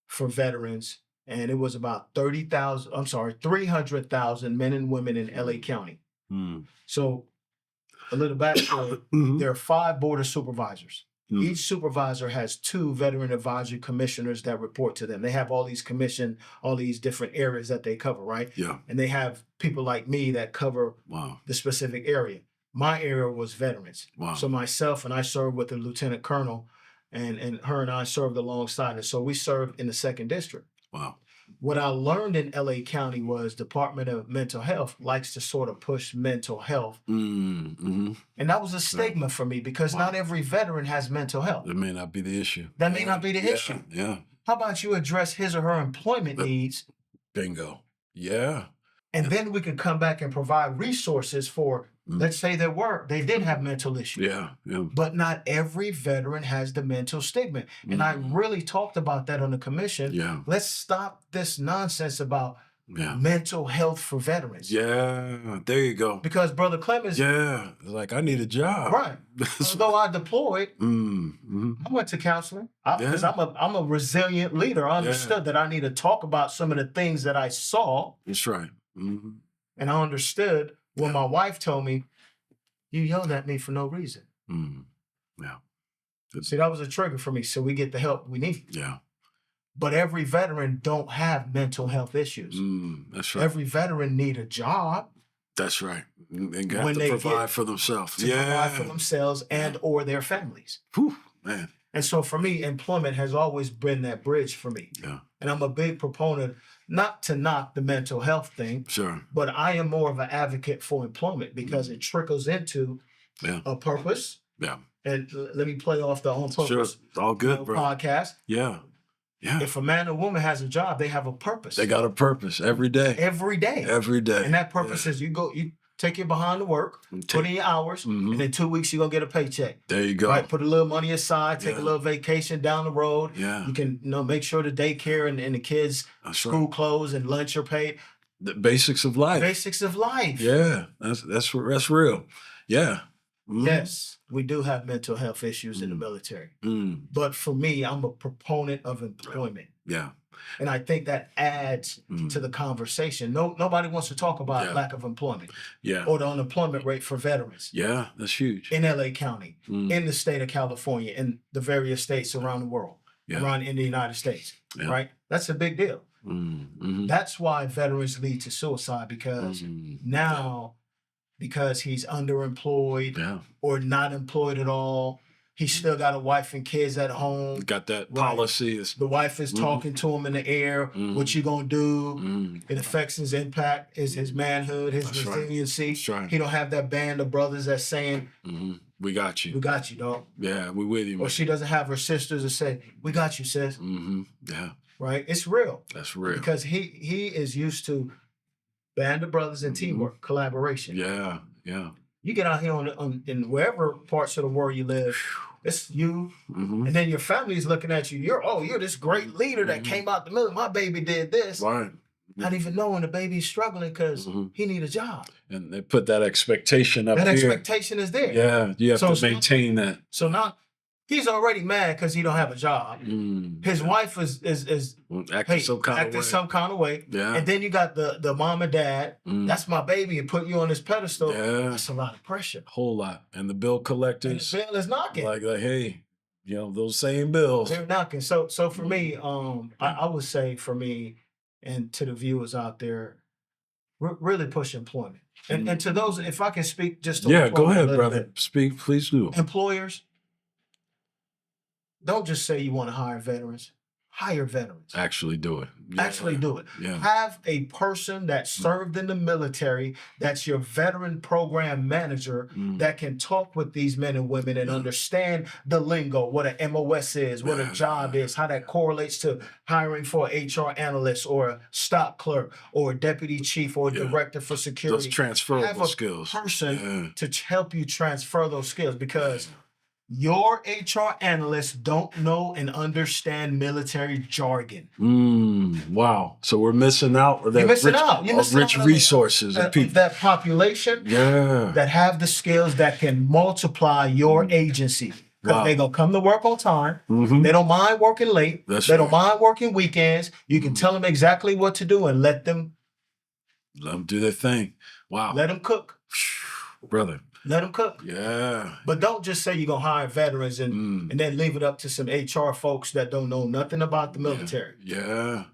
for veterans, and it was about 300,000 men and women in LA County. So a little backstory, there are 5 border supervisors. Each supervisor has 2 veteran advisory commissioners that report to them. They have all these different areas that they cover, right? Yeah. And they have people like me that cover the specific area. My area was veterans. Wow. So myself, and I served with the lieutenant colonel, and her and I served alongside. And so we served in the 2nd District. Wow. What I learned in LA County was Department of Mental Health likes to sort of push mental health. And that was a stigma for me, because not every veteran has mental health. That may not be the issue. That may not be the issue. Yeah. How about you address his or her employment needs? Bingo. Yeah. And then we can come back and provide resources for, let's say they did have mental issues. Yeah. Yeah. But not every veteran has the mental stigma. And I really talked about that on the commission. Yeah. Let's stop this nonsense about mental health for veterans. Yeah. There you go. Because Brother Clemens, like, I need a job. right? Although I deployed, I went to counseling because I'm a resilient leader. I understood that I need to talk about some of the things that I saw. That's right. And I understood when my wife told me, "You yelled at me for no reason." Yeah. See, that was a trigger for me. So we get the help we need. Yeah. But every veteran don't have mental health issues. That's right. Every veteran need a job. That's right. And got when to they provide get for themselves. to provide for themselves and or their families. Whew, man. And so for me, employment has always been that bridge for me. Yeah. And I'm a big proponent, not to knock the mental health thing, Sure. but I am more of an advocate for employment because it trickles into Yeah. a purpose. Yeah. And let me play off the On Sure. Purpose All good, bro. podcast. Yeah. Yeah. If a man or woman has a job, they have a purpose. They got a purpose every day. Every day. Every day. And that purpose is you take it behind the work, put in your hours, Mhm. and in 2 weeks you're gonna get a paycheck. There you go. Right? Put a little money aside, take Yeah. a little vacation down the road. Yeah. You can make sure the daycare and the kids' That's school right. clothes and lunch are paid. The basics of life. Basics of life. Yeah. That's real. Yeah. Mhm. Yes, we do have mental health issues in the military. Mm. But for me, I'm a proponent of employment. Yeah. And I think that adds to the conversation. Nobody wants to talk about Yeah. lack of employment Yeah. or the unemployment rate for veterans Yeah. That's huge. in LA County, Mm. in the state of California, in the various states around the world, Yeah. around in the United States, Yeah. right? That's a big deal. Mm-hmm. That's why veterans lead to suicide because now, because he's underemployed Yeah. or not employed at all, he's still got a wife and kids at home. Got that Right. policy. Is, The wife is talking to him in the air. What you gonna do? It affects his impact, his manhood, his That's right. resiliency. That's right. He don't have that band of brothers that's saying, We got "We you. got you, dog." Yeah. We with you. Or she doesn't have her sisters that say, "We got you, sis." Yeah. Right? It's real That's real. because he is used to band of brothers and teamwork, collaboration. Yeah. Yeah. You get out here in wherever parts of the world you live, it's you, Mm-hmm. and then your family's looking at you. You're this great leader that came out the middle. My baby did this. Right. Not even knowing the baby's struggling because Mhm. he need a job. And they put that expectation up That here. expectation is there. Yeah. You have So to it's not- maintain that. So now he's already mad because he don't have a job. His wife is Acting some kind acting of way. some kind of way. Yeah. And then you got the mom and dad. That's my baby, and put you on this pedestal. Yeah. That's a lot of pressure. Whole lot. And the bill And collectors, the bill is knocking. like, hey, those same bills. They're knocking. So for me, I would say for me and to the viewers out there, really push employment. And to those, if I can speak just to Yeah, employment go a ahead, little brother. bit. Speak, please do. Employers, don't just say you want to hire veterans. Hire veterans. Actually do it. Yeah. Actually do it. Yeah. Have a person that served in the military, that's your veteran program manager, that can talk with these men and women and understand the lingo, what an MOS is, what a job is, how that correlates to hiring for an HR analyst or a stock clerk or a deputy chief or a director for security. Those transferable Have a skills. person to help you transfer those skills because your HR analysts don't know and understand military jargon. Wow. So we're missing out. Of that You're missing rich, out. You're missing rich out resources of of people. that population Yeah. that have the skills that can multiply your agency. Because Wow. they're going to come to work on time. Mhm. They don't mind working late. That's They don't right. mind working weekends. You can tell them exactly what to do and let them Let them do their thing. Wow. cook. Brother. Let them cook. Yeah. But don't just say you're going to hire veterans and then leave it up to some HR folks that don't know nothing about the military. Yeah.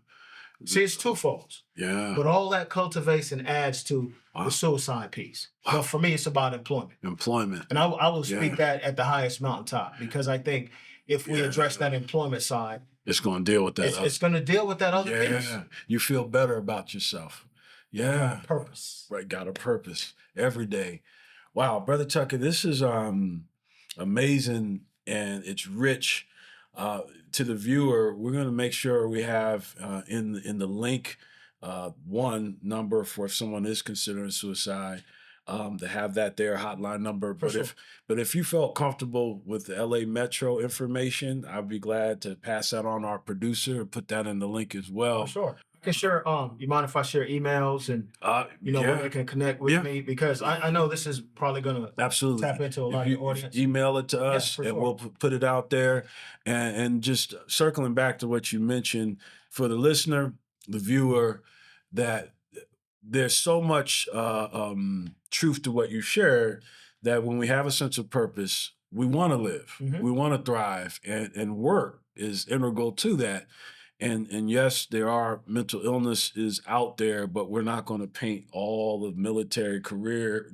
See, it's twofold. Yeah. But all that cultivates and adds to Wow. the suicide piece. But for me, it's about employment. Employment. And I will speak Yeah. that at the highest mountaintop because I think if we address that employment side, It's going to deal with that. it's going to deal with that other piece. Yeah. You feel better about yourself. Yeah. Purpose. Right. Got a purpose every day. Wow, Brother Tucker, this is amazing and it's rich. To the viewer, we're going to make sure we have in the link one number for if someone is considering suicide, to have that there hotline number. For But if you felt comfortable with the LA Metro information, I'd be glad to pass that on to our producer and put that in the link as well. For sure. I can share, you mind if I share emails and, where they can connect with me? Because I know this is probably going to Absolutely. tap into a lot of your audience. Email it to us for and sure. we'll put it out there. And just circling back to what you mentioned, for the listener, the viewer, that there's so much truth to what you shared that when we have a sense of purpose, we want to live, we want to thrive, and work is integral to that. And yes, there are mental illness is out there, but we're not going to paint all of military career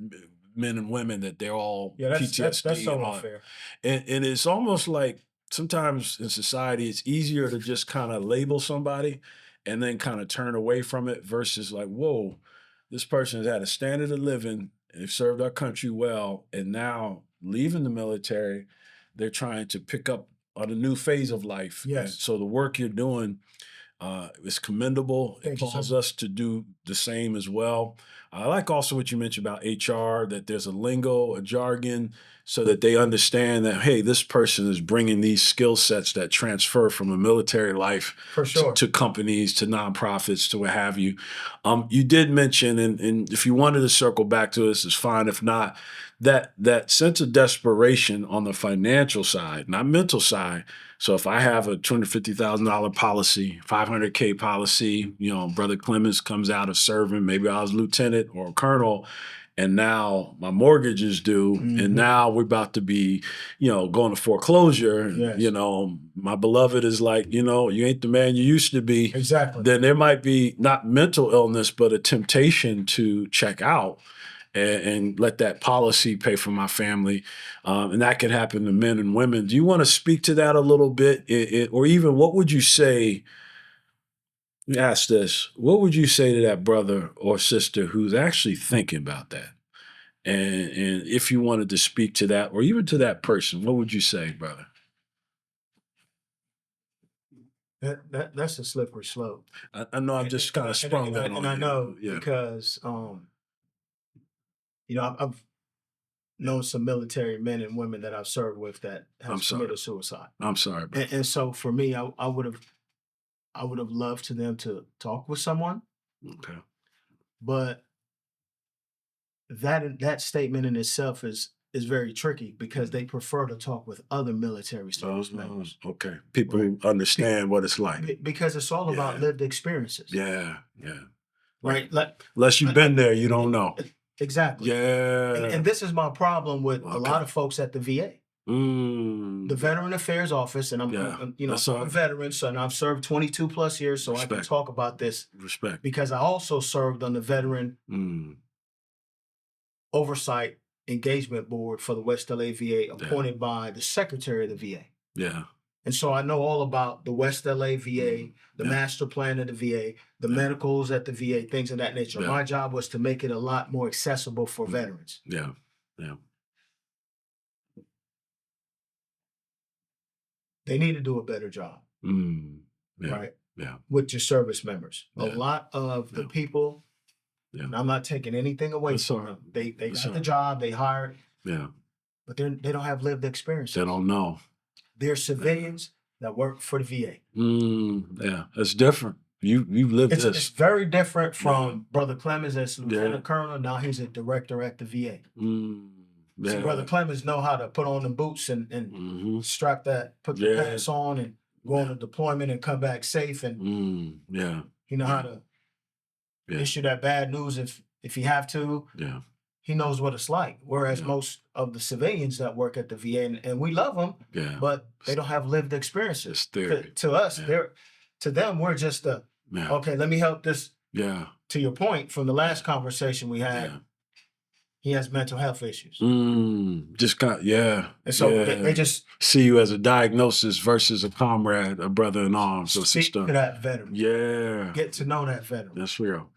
men and women that they're all Yeah, that's PTSD and so all that. unfair. And it's almost like sometimes in society, it's easier to just kind of label somebody and then kind of turn away from it versus like, whoa, this person has had a standard of living, they've served our country well, and now leaving the military, they're trying to pick up on a new phase of life. And Yes. so the work you're doing is commendable. It Thank you so calls much. us to do the same as well. I like also what you mentioned about HR, that there's a lingo, a jargon, so that they understand that, hey, this person is bringing these skill sets that transfer from a military life For sure. to companies, to nonprofits, to what have you. You did mention, and if you wanted to circle back to this, it's fine. If not, that sense of desperation on the financial side, not mental side. So if I have a $250,000 policy, $500K policy, Brother Clemons comes out of serving, maybe I was lieutenant or a colonel, and now my mortgage is due, and now we're about to be, going to foreclosure. Yes. My beloved is like, you ain't the man you used to be. Exactly. Then there might be not mental illness, but a temptation to check out and let that policy pay for my family. And that can happen to men and women. Do you want to speak to that a little bit? Or even what would you say? Let me ask this. What would you say to that brother or sister who's actually thinking about that? And if you wanted to speak to that, or even to that person, what would you say, brother? That's a slippery slope. I know I've just kind of sprung that on And I you. know Yeah. because I've known some military men and women that I've served with that I'm have sorry. committed suicide. I'm sorry, brother. And so for me, I would have loved to them to talk with someone, Okay. but that statement in itself is very tricky because they prefer to talk with other military service members. Okay. People who understand what it's like. Because it's all about Yeah. lived experiences. Yeah. Right? Like Unless you've been there, you don't know. exactly. Yeah. And this is my problem with a Okay. lot of folks at the VA. The Veteran Affairs Office, and I'm That's all I'm a right. veteran, so and I've served 22 plus years, so I can Respect. talk about this Respect. because I also served on the Veteran Oversight Engagement Board for the West LA VA, appointed by the Secretary of the VA. Yeah. And so I know all about the West LA VA, the Yeah. master plan of the VA, the medicals at the VA, things of that nature. Yeah. My job was to make it a lot more accessible for veterans. Yeah. They need to do a better job, Yeah. right? Yeah. With your service members. A Yeah. lot of the Yeah. people, Yeah. and I'm not taking anything away That's from all right. them. They That's got all the right. job, they hired, Yeah. but they don't have lived experiences. They don't know. They're civilians that work for the VA. Yeah. It's different. You've lived It's this. very different from Brother Clemens as Lieutenant Yeah. Colonel. Now he's a director at the VA. Yeah. See, Brother Clemens know how to put on the boots and strap put the Yeah. pants on and go on a deployment and come back safe. And Yeah. he know how to Yeah. issue that bad news if he have to. Yeah. He knows what it's like. Whereas Yeah. most of the civilians that work at the VA, and we love them, Yeah. but they don't have lived experiences. It's theory. To us, Yeah. to them, we're just Yeah. okay, let me help this. Yeah. To your point from the last conversation we had, Yeah. he has mental health issues. Just yeah. And so yeah. they just see you as a diagnosis versus a comrade, a brother in arms, or speak sister. to that veteran. Yeah. Get to know that veteran. That's real.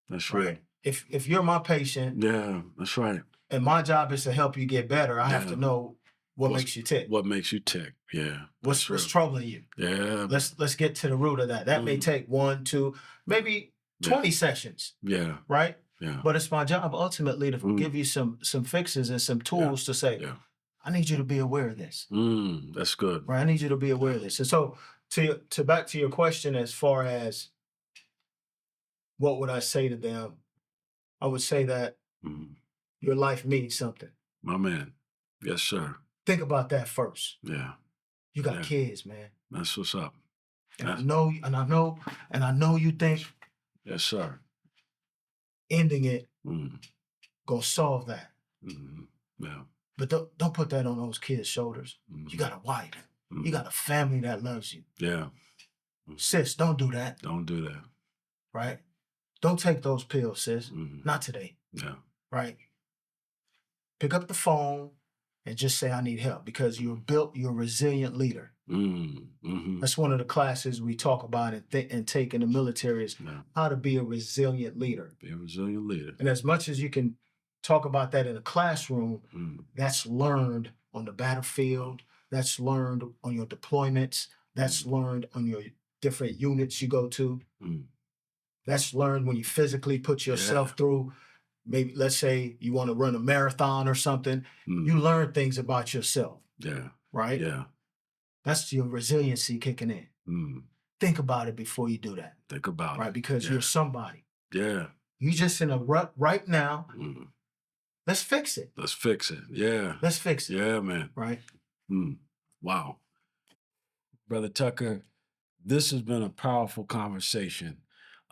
That's real. Right. If you're my patient Yeah, that's right. and my job is to help you get better, I have Yeah. to know what makes you tick. What makes you tick? Yeah. What's that's real. troubling you? Yeah. Let's get to the root of that. That may take 1, 2, maybe 20 sessions, Yeah. right? Yeah. But it's my job ultimately to give you some fixes and some tools to say, Yeah. I need you to be aware of this. That's good. Right? I need you to be aware of this. And so to back to your question as far as what would I say to them? I would say that your life means something. My man. Yes, sir. Think about that first. Yeah. You got Yeah. kids, man. That's what's up. And I know you think Yes, sir. ending it Mm. gonna solve that. Yeah. But don't put that on those kids' shoulders. You got a wife. You got a family that loves you. Yeah. Sis, don't do that. Don't do that. Right? Don't take those pills, sis. Mhm. Not today. Yeah. Right? Pick up the phone and just say, I need help, because you're a resilient leader. Mm-hmm. That's one of the classes we talk about and take in the military is how to be a resilient leader. Be a resilient leader. And as much as you can talk about that in a classroom, that's learned on the battlefield. That's learned on your deployments. That's learned on your different units you go to. That's learned when you physically put yourself through. Maybe let's say you want to run a marathon or something. You learn things about yourself. Yeah. Right? Yeah. That's your resiliency kicking in. Think about it before you do that. Think about it. Right? Because you're somebody. Yeah. You just in a rut right now. Let's fix it. Let's fix it. Yeah. Let's fix it. Yeah, man. Right? Wow. Brother Tucker, this has been a powerful conversation.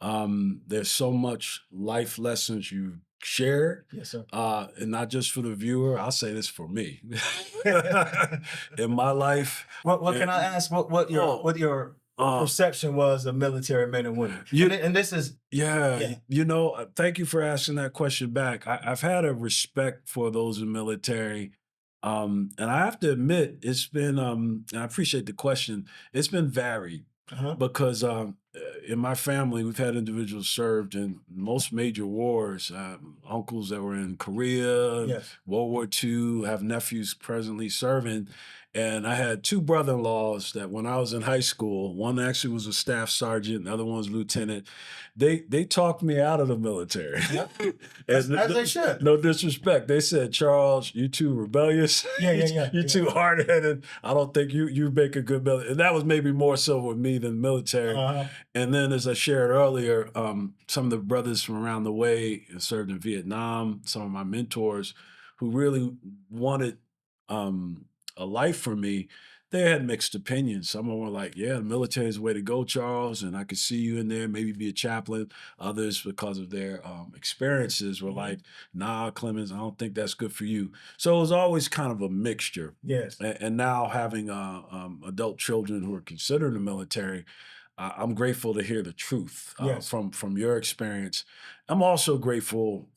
There's so much life lessons you've shared. Yes, sir. And not just for the viewer, I'll say this for me. In my life. What can I ask? What your perception was of military men and women? And this is you know, thank you for asking that question back. I've had a respect for those in military. And I have to admit, it's been, and I appreciate the question, it's been varied. Because in my family, we've had individuals served in most major wars. Uncles that were in Korea, World War II, have nephews presently serving. And I had two brother-in-laws that when I was in high school, one actually was a staff sergeant, the other one was lieutenant. They talked me out of the military. As they should. No disrespect. They said, Charles, you too rebellious. You're too hard-headed. I don't think you make a good military. And that was maybe more so with me than military. And then as I shared earlier, some of the brothers from around the way served in Vietnam, some of my mentors who really wanted a life for me, they had mixed opinions. Some of them were like, yeah, the military is the way to go, Charles, and I could see you in there, maybe be a chaplain. Others, because of their experiences, were like, nah, Clemons, I don't think that's good for you. So it was always kind of a mixture. Yes. And now having adult children who are considered in the military, I'm grateful to hear the truth from your experience. I'm also grateful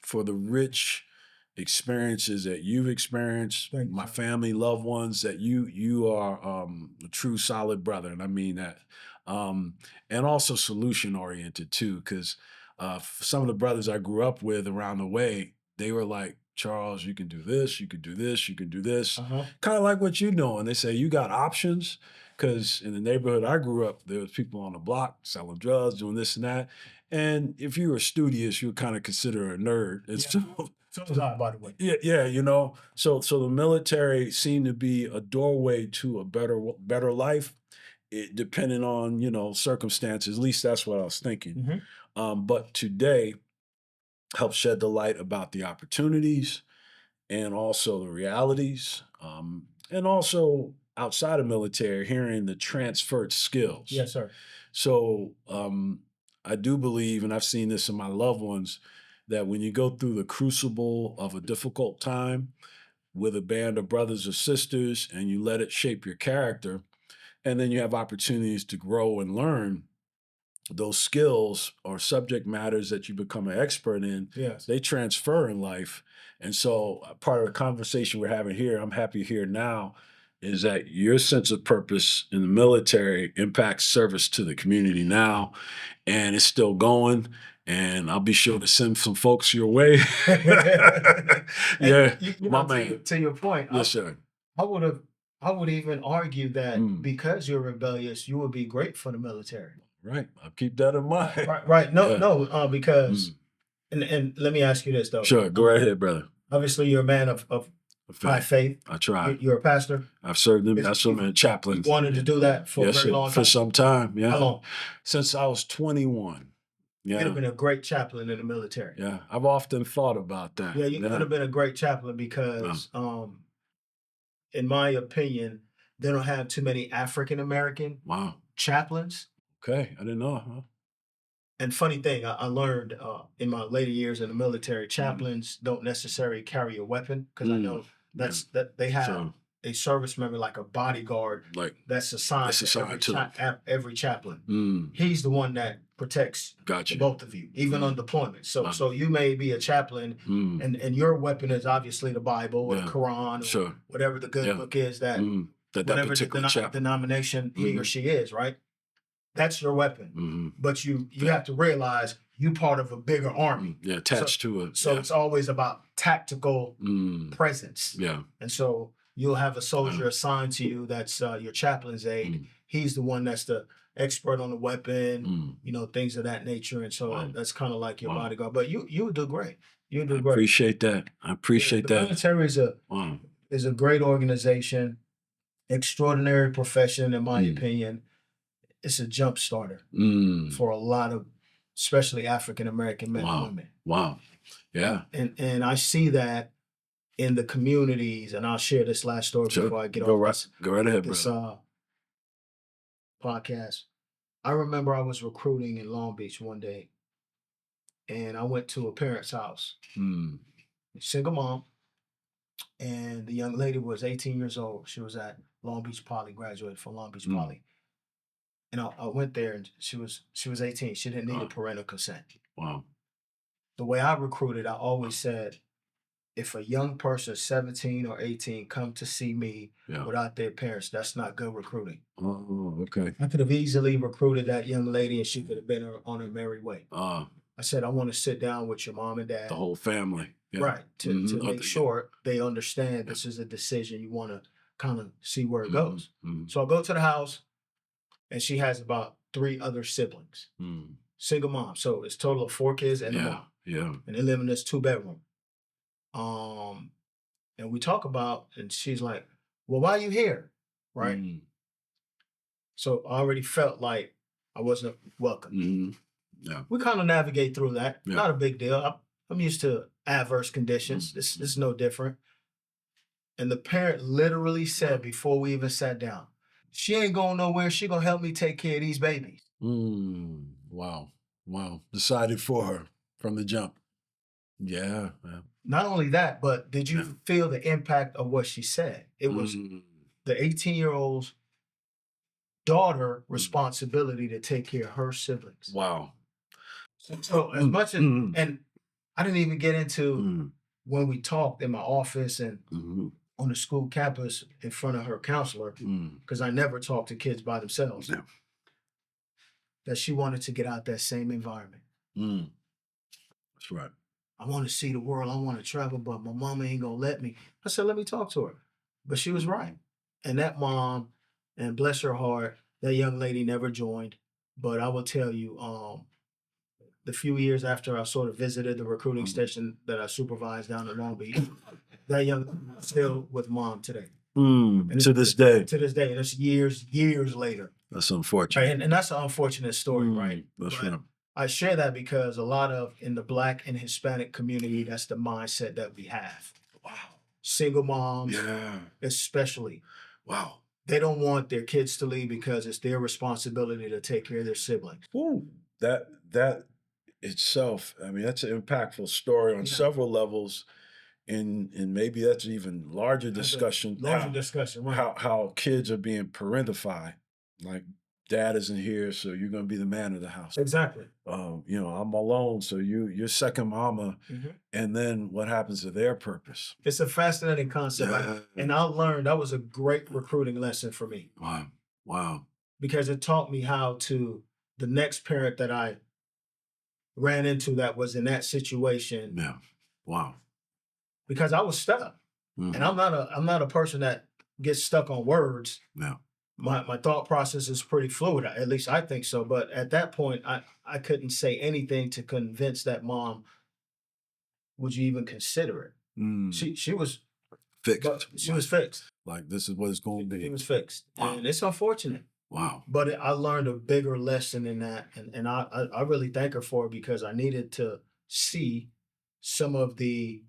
for the rich experiences that you've experienced, my family, loved ones, that you are a true solid brother, and I mean that. And also solution oriented too, because some of the brothers I grew up with around the way, they were like, Charles, you can do this, you can do this, you can do this. Kind of like what you know, and they say you got options, because in the neighborhood I grew up, there was people on the block selling drugs, doing this and that. And if you were studious, you were kind of considered a nerd. So was I, by the way. Yeah, you know. So the military seemed to be a doorway to a better life, depending on, you know, circumstances. At least that's what I was thinking. But today helps shed the light about the opportunities and also the realities, and also outside of military, hearing the transferred skills. Yes, sir. So I do believe, and I've seen this in my loved ones, that when you go through the crucible of a difficult time with a band of brothers or sisters and you let it shape your character, and then you have opportunities to grow and learn, those skills or subject matters that you become an expert in, they transfer in life. And so part of the conversation we're having here, I'm happy here now, is that your sense of purpose in the military impacts service to the community now, and it's still going. And I'll be sure to send some folks your way. My man. To your point, Yes, sir. I would even argue that because you're rebellious, you would be great for the military. Right. I'll keep that in mind. Right. No, because and let me ask you this though. Sure, go right ahead, brother. Obviously, you're a man of high faith. I try. You're a pastor. I've served them. I served in chaplain. Wanted to do that for a very long time. For some time. Yeah. How long? Since I was 21. You'd have been a great chaplain in the military. Yeah, I've often thought about that. Yeah, you could have been a great chaplain because, in my opinion, they don't have too many African American chaplains. Okay, I didn't know. Huh? And funny thing, I learned in my later years in the military, chaplains don't necessarily carry a weapon, because I know that they have a service member, like a bodyguard Like that's assigned that's to assigned to every chaplain. Mm, He's the one that protects the gotcha. both of you, even on deployment. So you may be a chaplain, Mm, and your weapon is obviously the Bible or the yeah. Quran or Sure. whatever the good Yeah. book is that That whatever the particular chaplain. denomination he or she is, right? That's your weapon. Mm-hmm. But you have to realize you part of a bigger army. Yeah, attached to it. So Yeah. it's always about tactical Mm, presence. yeah. And so you'll have a soldier assigned to you that's your chaplain's aide. Mm, He's the one that's the expert on the weapon, mm. you know, things of that nature. And so Wow. that's kind of like your Wow. bodyguard. But you would do great. You would I do great. appreciate that. I appreciate The that. military Wow. is a great organization, extraordinary profession, in my opinion. It's a jump starter Mm. for a lot of, especially African American men and Wow. women. Wow. Yeah. And I see that in the communities, and I'll share this last story Sure. before I get Go off right, go right ahead, this brother. podcast. I remember I was recruiting in Long Beach one day, and I went to a parent's house, Mm. single mom, and the young lady was 18 years old. She was at Long Beach Poly, graduated from Long Beach Poly. And I went there, and she was 18. She didn't need a parental consent. Wow. The way I recruited, I always said, if a young person, 17 or 18, come to see me Yeah. without their parents, that's not good recruiting. Oh, okay. I could have easily recruited that young lady, and she could have been on her merry way. I said, I want to sit down with your mom and dad. The whole family. Yeah. Right. To Mhm. make sure they understand this is a decision. You want to kind of see where it goes. Mhm. So I go to the house, and she has about 3 other siblings. Mm. Single mom. So it's total of 4 kids and a Yeah. mom. Yeah. And they live in this 2-bedroom. And we talk about, and she's like, well, why are you here? Right. Mm. So I already felt like I wasn't welcome. Mhm. Yeah. We kind of navigate through that. Yeah. Not a big deal. I'm used to adverse conditions. This is no different. And the parent literally said before we even sat down, she ain't going nowhere. She gonna help me take care of these babies. Mm. Wow. Wow. Decided for her from the jump. Yeah. Yeah. Not only that, but did you Yeah. feel the impact of what she said? It was the 18-year-old's daughter responsibility to take care of her siblings. Wow. So as much as, and I didn't even get into Mm. when we talked in my office and Mhm. on the school campus in front of her counselor, Mm. because I never talk to kids by themselves, Yeah. that she wanted to get out that same environment. Mm. That's right. I want to see the world. I want to travel, but my mama ain't gonna let me. I said, let me talk to her. But she was right. And that mom, and bless her heart, that young lady never joined. But I will tell you, the few years after I sort of visited the recruiting station that I supervised down in Long Beach, that young lady is still with mom today. And To this day. To this day. And it's years later. That's unfortunate. Right? And that's an unfortunate story, right? That's But right. I share that because a lot of, in the Black and Hispanic community, that's the mindset that we have. Wow. Single moms, Yeah. especially, Wow. they don't want their kids to leave because it's their responsibility to take care of their siblings. Ooh, that itself, I mean, that's an impactful story on Yeah. several levels, and maybe that's an even larger That's a discussion. larger discussion, right? How kids are being parentified, like dad isn't here, so you're gonna be the man of the house. Exactly. You know, I'm alone, so you're second mama, and then what happens to their purpose? It's a fascinating concept. Yeah. And I learned that was a great recruiting lesson for me Wow. Wow. because it taught me how to, the next parent that I ran into that was in that situation, Yeah. Wow. because I was stuck. Mhm. And I'm not a person that gets stuck on words. Yeah. My thought process is pretty fluid. At least I think so. But at that point, I couldn't say anything to convince that mom, would you even consider it? Mm. She was Fixed. she was fixed. Like this is what it's going to She be. was fixed. Wow. And it's unfortunate. Wow. But I learned a bigger lesson in that. And I really thank her for it because I needed to see some of the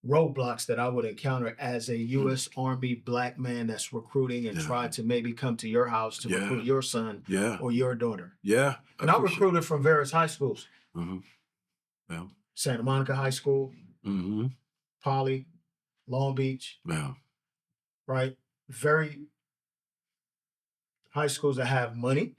roadblocks that I would encounter as a U.S. Army Black man that's recruiting and Yeah. try to maybe come to your house to Yeah. recruit your son Yeah. or your daughter. Yeah. And I recruited from various high schools. Mm-hmm. Yeah. Santa Monica High School, Mm-hmm. Poly, Long Beach. Yeah. right? Very high schools that have money,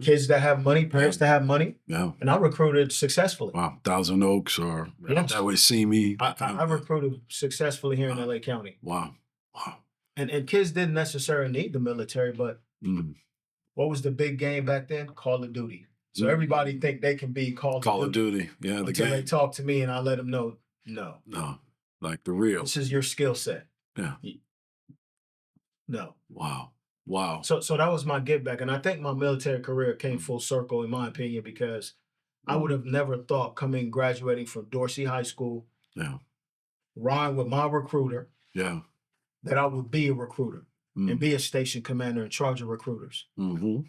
kids that have money, parents that have money, Yeah. and I recruited successfully. Wow. Thousand Oaks or Yes. that would see me. I recruited successfully here in LA County. Wow. Wow. And kids didn't necessarily need the military, but Mm. what was the big game back then? Call of Duty. So Mm. everybody think they can be Call Of Duty. Yeah, the until they game. talk to me and I let them know, no, No, like the real. this is your skill set. Yeah. No. Wow. Wow. So that was my give back. And I think my military career came full circle, in my opinion, because I would have never thought graduating from Dorsey High School, Yeah. rhyme with my recruiter, Yeah. that I would be a recruiter and Mm. be a station commander in charge of recruiters. Mm-hmm.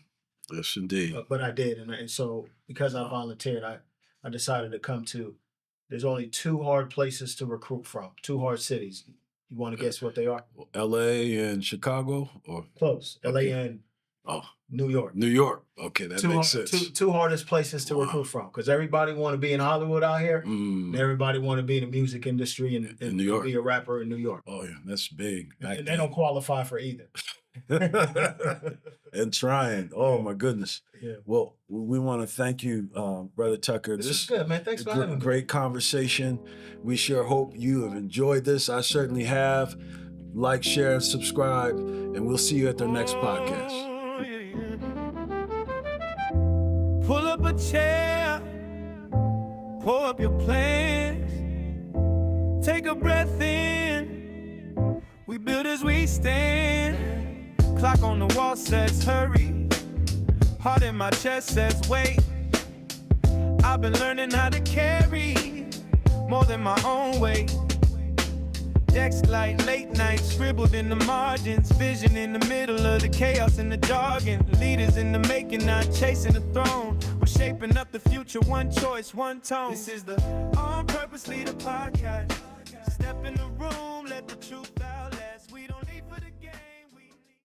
Yes, indeed. But I did. And so because I volunteered, I decided to come to, there's only 2 hard places to recruit from, 2 hard cities. You want to guess what they are? LA and Chicago or Close. LA and New York. New York. Okay, that makes sense. Two hardest places to recruit from, because everybody want to be in Hollywood out here. And everybody want to be in the music industry and In New York. be a rapper in New York. Oh yeah, that's big. And they don't qualify for either. And trying. Oh my goodness. Yeah. Well, we want to thank you, Brother Tucker. This is good, man. Thanks for having me. Great conversation. We sure hope you have enjoyed this. I certainly have. Like, share, and subscribe, and we'll see you at the next podcast. Pull up a chair, pour up your plans, take a breath in. We build as we stand. Clock on the wall says hurry. Heart in my chest says wait. I've been learning how to carry more than my own weight. Decks like late nights scribbled in the margins. Vision in the middle of the chaos and the jargon. Leaders in the making, not chasing the throne. We're shaping up the future, one choice, one tone. This is the On Purpose Leader Podcast. Step in the room.